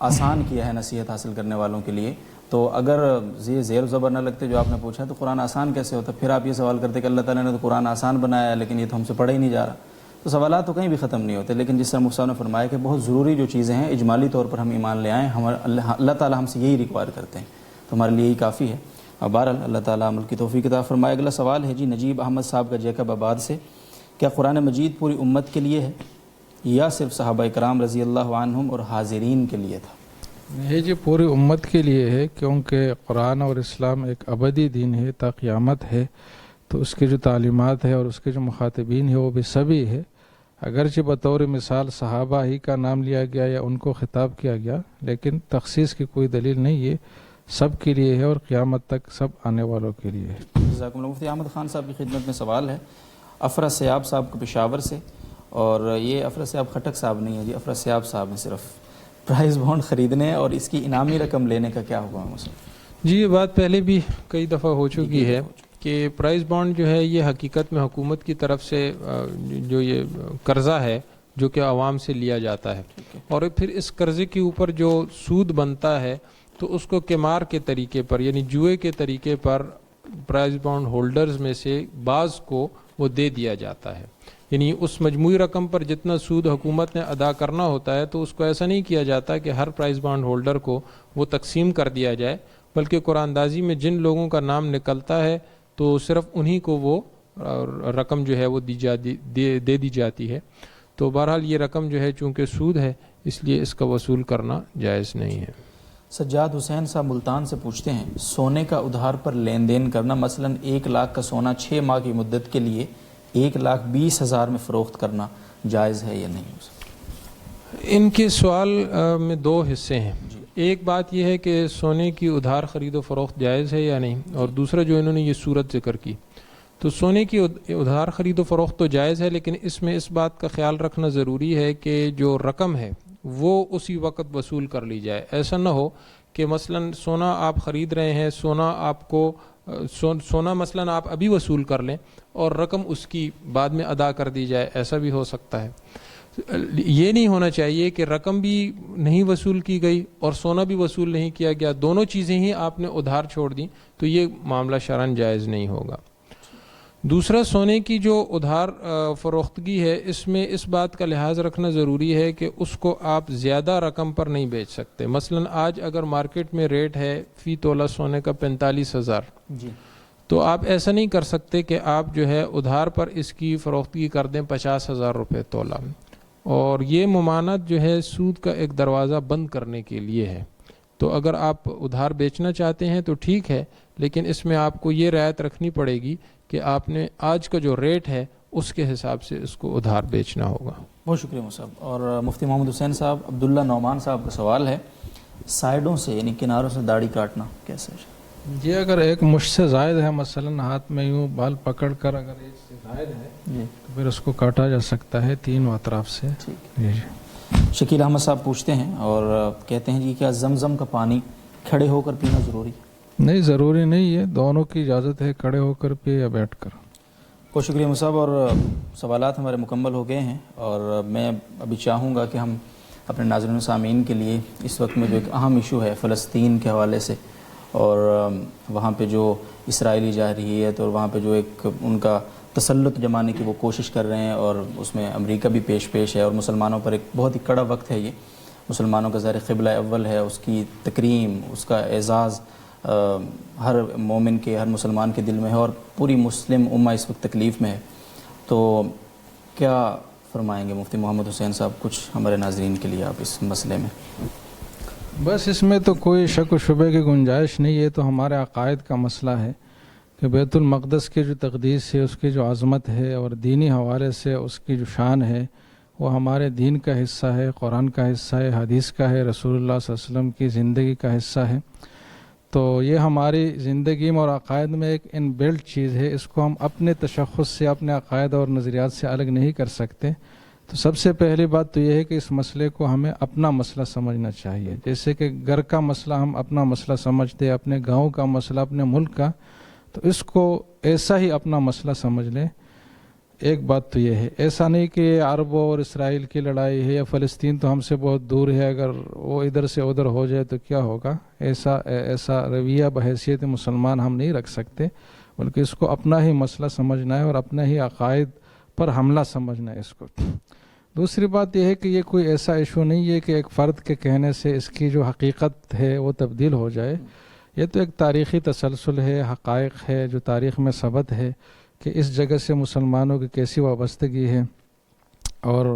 آسان کیا ہے نصیحت حاصل کرنے والوں کے لیے. تو اگر زیر و زبر نہ لگتے جو آپ نے پوچھا تو قرآن آسان کیسے ہوتا؟ پھر آپ یہ سوال کرتے کہ اللہ تعالیٰ نے تو قرآن آسان بنایا ہے لیکن یہ تو ہم سے پڑھا ہی نہیں جا رہا. تو سوالات تو کہیں بھی ختم نہیں ہوتے. لیکن جس طرح مفتی صاحب نے فرمایا کہ بہت ضروری جو چیزیں ہیں اجمالی طور پر ہم ایمان لے آئیں، اللہ تعالیٰ ہم سے یہی ریکوائر کرتے ہیں، تو ہمارے لیے یہی کافی ہے. اور بہرحال اللہ تعالیٰ عمل کی توفیق عطا فرمائے. اگلا سوال ہے جی نجیب احمد صاحب کا جیکب آباد سے. کیا قرآن مجید پوری امت کے لیے ہے یا صرف صحابہ کرام رضی اللہ عنہم اور حاضرین کے لیے تھا؟ یہ جی پوری امت کے لیے ہے، کیونکہ قرآن اور اسلام ایک ابدی دین ہے تا قیامت ہے. تو اس کی جو تعلیمات ہے اور اس کے جو مخاطبین ہیں وہ بھی سبھی ہے. اگرچہ بطور مثال صحابہ ہی کا نام لیا گیا یا ان کو خطاب کیا گیا، لیکن تخصیص کی کوئی دلیل نہیں ہے. سب کے لیے ہے اور قیامت تک سب آنے والوں کے لیے ہے. جزاکم اللہ. مفتی احمد خان صاحب کی خدمت میں سوال ہے افرا سیاب صاحب کو پشاور سے، اور یہ افرا سیاب خٹک صاحب نہیں ہے جی، افرا سیاب صاحب ہیں. صرف پرائز بانڈ خریدنے اور اس کی انعامی رقم لینے کا کیا حکم ہے مسئلہ؟ جی یہ بات پہلے بھی کئی دفعہ ہو چکی ہے کہ پرائز بانڈ جو ہے یہ حقیقت میں حکومت کی طرف سے جو یہ قرضہ ہے جو کہ عوام سے لیا جاتا ہے، اور پھر اس قرضے کے اوپر جو سود بنتا ہے تو اس کو قمار کے طریقے پر یعنی جوئے کے طریقے پر پرائز بانڈ ہولڈرز میں سے بعض کو وہ دے دیا جاتا ہے. یعنی اس مجموعی رقم پر جتنا سود حکومت نے ادا کرنا ہوتا ہے تو اس کو ایسا نہیں کیا جاتا کہ ہر پرائز بانڈ ہولڈر کو وہ تقسیم کر دیا جائے، بلکہ قرآن اندازی میں جن لوگوں کا نام نکلتا ہے تو صرف انہی کو وہ رقم جو ہے وہ دے دی جاتی ہے. تو بہرحال یہ رقم جو ہے چونکہ سود ہے اس لیے اس کا وصول کرنا جائز نہیں ہے. سجاد حسین صاحب ملتان سے پوچھتے ہیں سونے کا ادھار پر لین دین کرنا، مثلا 1 لاکھ کا سونا 6 ماہ کی مدت کے لیے 1,20,000 میں فروخت کرنا جائز ہے یا نہیں؟ ان کے سوال میں 2 حصے ہیں. ایک بات یہ ہے کہ سونے کی ادھار خرید و فروخت جائز ہے یا نہیں، اور دوسرا جو انہوں نے یہ صورت ذکر کی. تو سونے کی ادھار خرید و فروخت تو جائز ہے، لیکن اس میں اس بات کا خیال رکھنا ضروری ہے کہ جو رقم ہے وہ اسی وقت وصول کر لی جائے. ایسا نہ ہو کہ مثلا سونا آپ خرید رہے ہیں، سونا مثلا آپ ابھی وصول کر لیں اور رقم اس کی بعد میں ادا کر دی جائے، ایسا بھی ہو سکتا ہے. یہ نہیں ہونا چاہیے کہ رقم بھی نہیں وصول کی گئی اور سونا بھی وصول نہیں کیا گیا، دونوں چیزیں ہی آپ نے ادھار چھوڑ دیں، تو یہ معاملہ شرعاً جائز نہیں ہوگا. دوسرا، سونے کی جو ادھار فروختگی ہے اس میں اس بات کا لحاظ رکھنا ضروری ہے کہ اس کو آپ زیادہ رقم پر نہیں بیچ سکتے. مثلا آج اگر مارکیٹ میں ریٹ ہے فی تولہ سونے کا 45,000 جی، تو آپ ایسا نہیں کر سکتے کہ آپ جو ہے ادھار پر اس کی فروختگی کر دیں 50,000 روپے تولہ. اور یہ ممانعت جو ہے سود کا ایک دروازہ بند کرنے کے لیے ہے. تو اگر آپ ادھار بیچنا چاہتے ہیں تو ٹھیک ہے، لیکن اس میں آپ کو یہ رعایت رکھنی پڑے گی کہ آپ نے آج کا جو ریٹ ہے اس کے حساب سے اس کو ادھار بیچنا ہوگا. بہت شکریہ مصعب. اور مفتی محمد حسین صاحب، عبداللہ نعمان صاحب کا سوال ہے سائیڈوں سے یعنی کناروں سے داڑھی کاٹنا کیسے؟ یہ اگر ایک مشت سے زائد ہے، مثلا ہاتھ میں یوں بال پکڑ کر اگر ایک سے زائد ہے جی تو پھر اس کو کاٹا جا سکتا ہے تینوں اطراف سے. ٹھیک. جی. شکیل احمد صاحب پوچھتے ہیں اور کہتے ہیں جی کیا زمزم کا پانی کھڑے ہو کر پینا ضروری ہے؟ نہیں، ضروری نہیں ہے، دونوں کی اجازت ہے، کھڑے ہو کر پے یا بیٹھ کر. بہت شکریہ مصعب. اور سوالات ہمارے مکمل ہو گئے ہیں اور میں ابھی چاہوں گا کہ ہم اپنے ناظرین و سامعین کے لیے اس وقت میں جو ایک اہم ایشو ہے فلسطین کے حوالے سے اور وہاں پہ جو اسرائیلی جارحیت اور وہاں پہ جو ایک ان کا تسلط جمانے کی وہ کوشش کر رہے ہیں اور اس میں امریکہ بھی پیش ہے اور مسلمانوں پر ایک بہت ہی کڑا وقت ہے. یہ مسلمانوں کا ظاہر قبلہ اول ہے، اس کی تکریم، اس کا اعزاز ہر مومن کے، ہر مسلمان کے دل میں ہے اور پوری مسلم امہ اس وقت تکلیف میں ہے. تو کیا فرمائیں گے مفتی محمد حسین صاحب کچھ ہمارے ناظرین کے لیے آپ اس مسئلے میں؟ بس اس میں تو کوئی شک و شبے کی گنجائش نہیں ہے، تو ہمارے عقائد کا مسئلہ ہے کہ بیت المقدس کی جو تقدیس ہے، اس کی جو عظمت ہے اور دینی حوالے سے اس کی جو شان ہے وہ ہمارے دین کا حصہ ہے، قرآن کا حصہ ہے، حدیث کا ہے، رسول اللہ صلی اللہ علیہ وسلم کی زندگی کا حصہ ہے. تو یہ ہماری زندگی میں اور عقائد میں ایک ان بلٹ چیز ہے. اس کو ہم اپنے تشخص سے، اپنے عقائد اور نظریات سے الگ نہیں کر سکتے. تو سب سے پہلی بات تو یہ ہے کہ اس مسئلے کو ہمیں اپنا مسئلہ سمجھنا چاہیے. جیسے کہ گھر کا مسئلہ ہم اپنا مسئلہ سمجھتے، اپنے گاؤں کا مسئلہ، اپنے ملک کا، تو اس کو ایسا ہی اپنا مسئلہ سمجھ لیں. ایک بات تو یہ ہے، ایسا نہیں کہ عرب اور اسرائیل کی لڑائی ہے یا فلسطین تو ہم سے بہت دور ہے، اگر وہ ادھر سے ادھر ہو جائے تو کیا ہوگا. ایسا رویہ بحیثیت مسلمان ہم نہیں رکھ سکتے، بلکہ اس کو اپنا ہی مسئلہ سمجھنا ہے اور اپنا ہی عقائد پر حملہ سمجھنا ہے اس کو. دوسری بات یہ ہے کہ یہ کوئی ایسا ایشو نہیں ہے کہ ایک فرد کے کہنے سے اس کی جو حقیقت ہے وہ تبدیل ہو جائے. یہ تو ایک تاریخی تسلسل ہے، حقائق ہے جو تاریخ میں ثبت ہے کہ اس جگہ سے مسلمانوں کی کیسی وابستگی ہے اور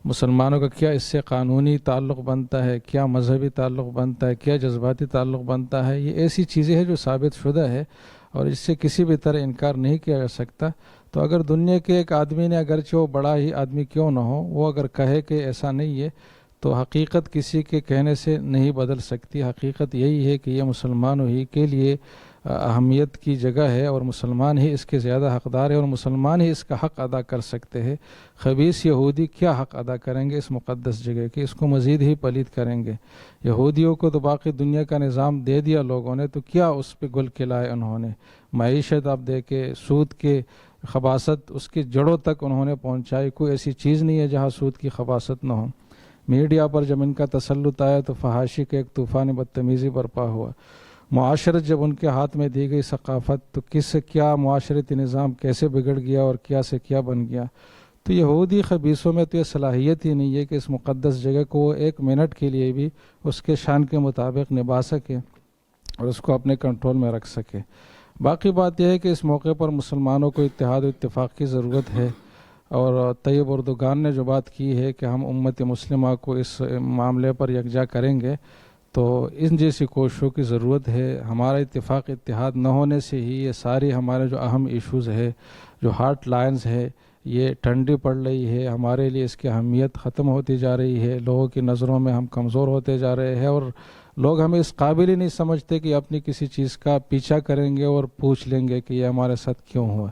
مسلمانوں کا کیا اس سے قانونی تعلق بنتا ہے، کیا مذہبی تعلق بنتا ہے، کیا جذباتی تعلق بنتا ہے. یہ ایسی چیزیں ہیں جو ثابت شدہ ہے اور اس سے کسی بھی طرح انکار نہیں کیا جا سکتا. تو اگر دنیا کے ایک آدمی نے، اگرچہ وہ بڑا ہی آدمی کیوں نہ ہو، وہ اگر کہے کہ ایسا نہیں ہے، تو حقیقت کسی کے کہنے سے نہیں بدل سکتی. حقیقت یہی ہے کہ یہ مسلمانوں ہی کے لیے اہمیت کی جگہ ہے اور مسلمان ہی اس کے زیادہ حقدار ہے اور مسلمان ہی اس کا حق ادا کر سکتے ہیں. خبیث یہودی کیا حق ادا کریں گے اس مقدس جگہ کی؟ اس کو مزید ہی پلید کریں گے. یہودیوں کو تو باقی دنیا کا نظام دے دیا لوگوں نے، تو کیا اس پہ گل کھلائے انہوں نے. معیشت آپ دیکھیں، سود کے خباثت اس کی جڑوں تک انہوں نے پہنچائی. کوئی ایسی چیز نہیں ہے جہاں سود کی خباثت نہ ہو. میڈیا پر جب ان کا تسلط آیا تو فحاشی کا ایک طوفان بدتمیزی برپا ہوا. معاشرت جب ان کے ہاتھ میں دی گئی ثقافت، تو کس سے کیا معاشرتی نظام کیسے بگڑ گیا اور کیا سے کیا بن گیا. تو یہودی خبیثوں میں تو یہ صلاحیت ہی نہیں ہے کہ اس مقدس جگہ کو وہ ایک منٹ کے لیے بھی اس کے شان کے مطابق نبھا سکے اور اس کو اپنے کنٹرول میں رکھ سکے. باقی بات یہ ہے کہ اس موقع پر مسلمانوں کو اتحاد و اتفاق کی ضرورت ہے. اور طیب اردوگان نے جو بات کی ہے کہ ہم امت مسلمہ کو اس معاملے پر یکجا کریں گے، تو ان جیسی کوششوں کی ضرورت ہے. ہمارا اتحاد نہ ہونے سے ہی یہ ساری ہمارے جو اہم ایشوز ہے، جو ہارٹ لائنز ہے، یہ ٹھنڈی پڑ رہی ہے. ہمارے لیے اس کی اہمیت ختم ہوتی جا رہی ہے. لوگوں کی نظروں میں ہم کمزور ہوتے جا رہے ہیں اور لوگ ہمیں اس قابل ہی نہیں سمجھتے کہ اپنی کسی چیز کا پیچھا کریں گے اور پوچھ لیں گے کہ یہ ہمارے ساتھ کیوں ہوا.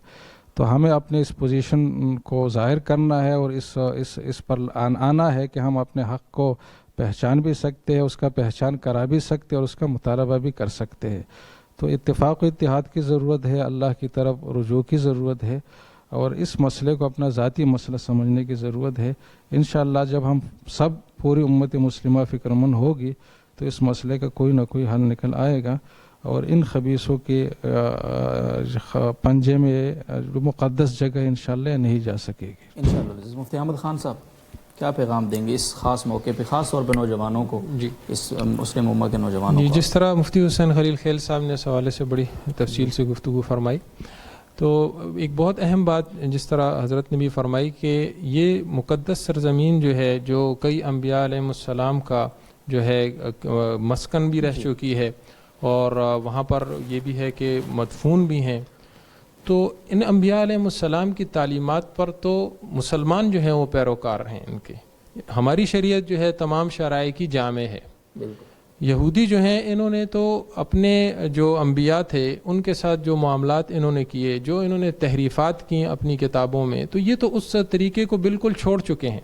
تو ہمیں اپنے اس پوزیشن کو ظاہر کرنا ہے اور اس پر آنا ہے کہ ہم اپنے حق کو پہچان بھی سکتے ہیں، اس کا پہچان کرا بھی سکتے ہیں اور اس کا مطالبہ بھی کر سکتے ہیں. تو اتفاق و اتحاد کی ضرورت ہے، اللہ کی طرف رجوع کی ضرورت ہے اور اس مسئلے کو اپنا ذاتی مسئلہ سمجھنے کی ضرورت ہے. انشاءاللہ جب ہم سب پوری امت مسلمہ فکرمند ہوگی تو اس مسئلے کا کوئی نہ کوئی حل نکل آئے گا اور ان خبیثوں کے پنجے میں جو مقدس جگہ انشاءاللہ نہیں جا سکے گی. انشاءاللہ. مفتی احمد خان صاحب کیا پیغام دیں گے اس خاص موقع پہ، خاص طور پہ نوجوانوں کو، اس مسلم امہ کے نوجوانوں کو؟ جس طرح مفتی حسین خلیل خیل صاحب نے اس حوالے سے بڑی تفصیل سے گفتگو فرمائی، تو ایک بہت اہم بات جس طرح حضرت نے بھی فرمائی کہ یہ مقدس سرزمین جو ہے، جو کئی انبیاء علیہ السلام کا جو ہے مسکن بھی رہ چکی ہے اور وہاں پر یہ بھی ہے کہ مدفون بھی ہیں، تو ان انبیاء علیہ السلام کی تعلیمات پر تو مسلمان جو ہیں وہ پیروکار ہیں ان کے. ہماری شریعت جو ہے تمام شرائع کی جامع ہے. یہودی جو ہیں انہوں نے تو اپنے جو انبیاء تھے ان کے ساتھ جو معاملات انہوں نے کیے، جو انہوں نے تحریفات کی اپنی کتابوں میں، تو یہ تو اس طریقے کو بالکل چھوڑ چکے ہیں.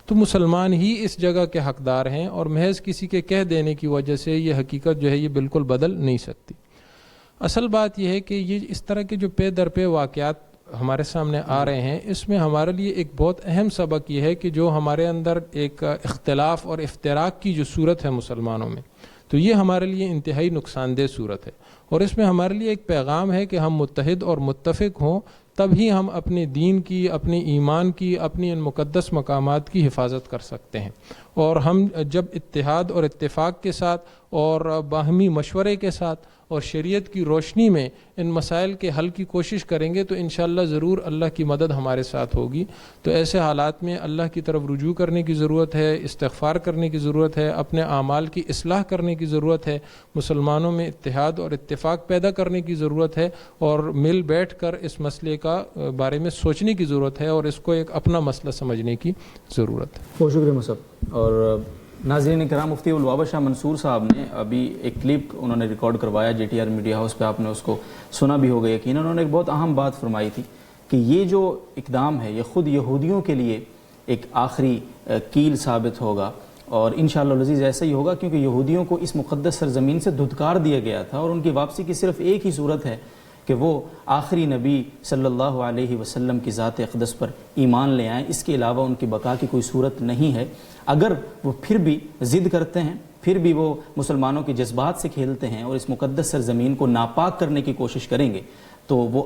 تو مسلمان ہی اس جگہ کے حقدار ہیں اور محض کسی کے کہہ دینے کی وجہ سے یہ حقیقت جو ہے یہ بالکل بدل نہیں سکتی. اصل بات یہ ہے کہ یہ اس طرح کے جو پے در پے واقعات ہمارے سامنے آ رہے ہیں، اس میں ہمارے لیے ایک بہت اہم سبق یہ ہے کہ جو ہمارے اندر ایک اختلاف اور افتراق کی جو صورت ہے مسلمانوں میں، تو یہ ہمارے لیے انتہائی نقصان دہ صورت ہے اور اس میں ہمارے لیے ایک پیغام ہے کہ ہم متحد اور متفق ہوں، تب ہی ہم اپنے دین کی، اپنے ایمان کی، اپنی ان مقدس مقامات کی حفاظت کر سکتے ہیں. اور ہم جب اتحاد اور اتفاق کے ساتھ اور باہمی مشورے کے ساتھ اور شریعت کی روشنی میں ان مسائل کے حل کی کوشش کریں گے تو انشاءاللہ ضرور اللہ کی مدد ہمارے ساتھ ہوگی. تو ایسے حالات میں اللہ کی طرف رجوع کرنے کی ضرورت ہے, استغفار کرنے کی ضرورت ہے, اپنے اعمال کی اصلاح کرنے کی ضرورت ہے, مسلمانوں میں اتحاد اور اتفاق پیدا کرنے کی ضرورت ہے, اور مل بیٹھ کر اس مسئلے کا بارے میں سوچنے کی ضرورت ہے, اور اس کو ایک اپنا مسئلہ سمجھنے کی ضرورت ہے. بہت شکریہ مصعب. اور ناظرین کرام, مفتی ابوالبابا شاہ منصور صاحب نے ابھی ایک کلپ انہوں نے ریکارڈ کروایا JTR میڈیا ہاؤس پہ, آپ نے اس کو سنا بھی ہوگا یقیناً. انہوں نے ایک بہت اہم بات فرمائی تھی کہ یہ جو اقدام ہے یہ خود یہودیوں کے لیے ایک آخری کیل ثابت ہوگا, اور انشاءاللہ العزیز ایسا ہی ہوگا, کیونکہ یہودیوں کو اس مقدس سرزمین سے دھتکار دیا گیا تھا, اور ان کی واپسی کی صرف ایک ہی صورت ہے کہ وہ آخری نبی صلی اللہ علیہ وسلم کی ذات اقدس پر ایمان لے آئیں. اس کے علاوہ ان کی بقا کی کوئی صورت نہیں ہے. اگر وہ پھر بھی ضد کرتے ہیں, پھر بھی وہ مسلمانوں کے جذبات سے کھیلتے ہیں اور اس مقدس سرزمین کو ناپاک کرنے کی کوشش کریں گے, تو وہ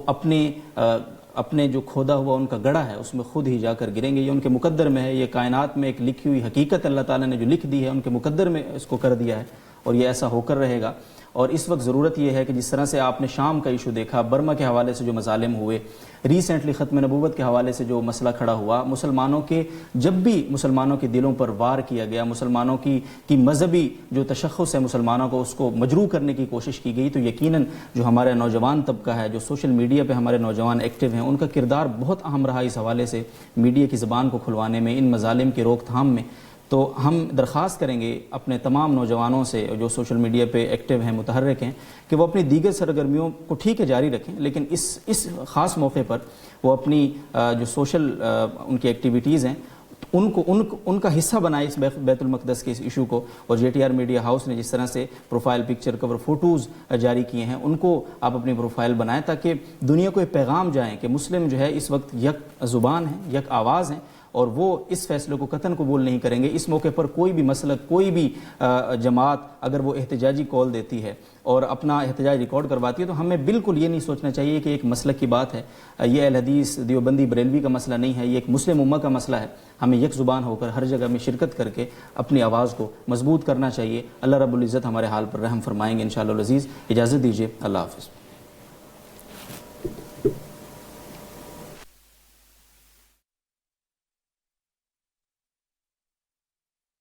اپنے جو کھودا ہوا ان کا گڑھا ہے اس میں خود ہی جا کر گریں گے. یہ ان کے مقدر میں ہے, یہ کائنات میں ایک لکھی ہوئی حقیقت اللہ تعالیٰ نے جو لکھ دی ہے ان کے مقدر میں اس کو کر دیا ہے, اور یہ ایسا ہو کر رہے گا. اور اس وقت ضرورت یہ ہے کہ جس طرح سے آپ نے شام کا ایشو دیکھا, برما کے حوالے سے جو مظالم ہوئے, ریسنٹلی ختم نبوت کے حوالے سے جو مسئلہ کھڑا ہوا, مسلمانوں کے جب بھی مسلمانوں کے دلوں پر وار کیا گیا, مسلمانوں کی مذہبی جو تشخص ہے مسلمانوں کو اس کو مجروح کرنے کی کوشش کی گئی, تو یقیناً جو ہمارا نوجوان طبقہ ہے, جو سوشل میڈیا پہ ہمارے نوجوان ایکٹیو ہیں, ان کا کردار بہت اہم رہا اس حوالے سے میڈیا کی زبان کو کھلوانے میں, ان مظالم کی روک تھام میں. تو ہم درخواست کریں گے اپنے تمام نوجوانوں سے جو سوشل میڈیا پہ ایکٹیو ہیں, متحرک ہیں, کہ وہ اپنی دیگر سرگرمیوں کو ٹھیک ہے جاری رکھیں, لیکن اس خاص موقع پر وہ اپنی جو سوشل ان کی ایکٹیویٹیز ہیں ان کا حصہ بنائے اس بیت المقدس کے اس ایشو کو. اور JTR میڈیا ہاؤس نے جس طرح سے پروفائل پکچر کور فوٹوز جاری کیے ہیں, ان کو آپ اپنی پروفائل بنائیں تاکہ دنیا کو ایک پیغام جائیں کہ مسلم جو ہے اس وقت یک زبان ہیں, یک آواز ہیں, اور وہ اس فیصلے کو قطعاً قبول نہیں کریں گے. اس موقع پر کوئی بھی مسلک, کوئی بھی جماعت اگر وہ احتجاجی کال دیتی ہے اور اپنا احتجاج ریکارڈ کرواتی ہے, تو ہمیں بالکل یہ نہیں سوچنا چاہیے کہ ایک مسلک کی بات ہے, یہ اہل حدیث دیوبندی بریلوی کا مسئلہ نہیں ہے, یہ ایک مسلم امہ کا مسئلہ ہے. ہمیں یک زبان ہو کر ہر جگہ میں شرکت کر کے اپنی آواز کو مضبوط کرنا چاہیے. اللہ رب العزت ہمارے حال پر رحم فرمائیں گے انشاءاللہ العزیز. اجازت دیجیے, اللہ حافظ.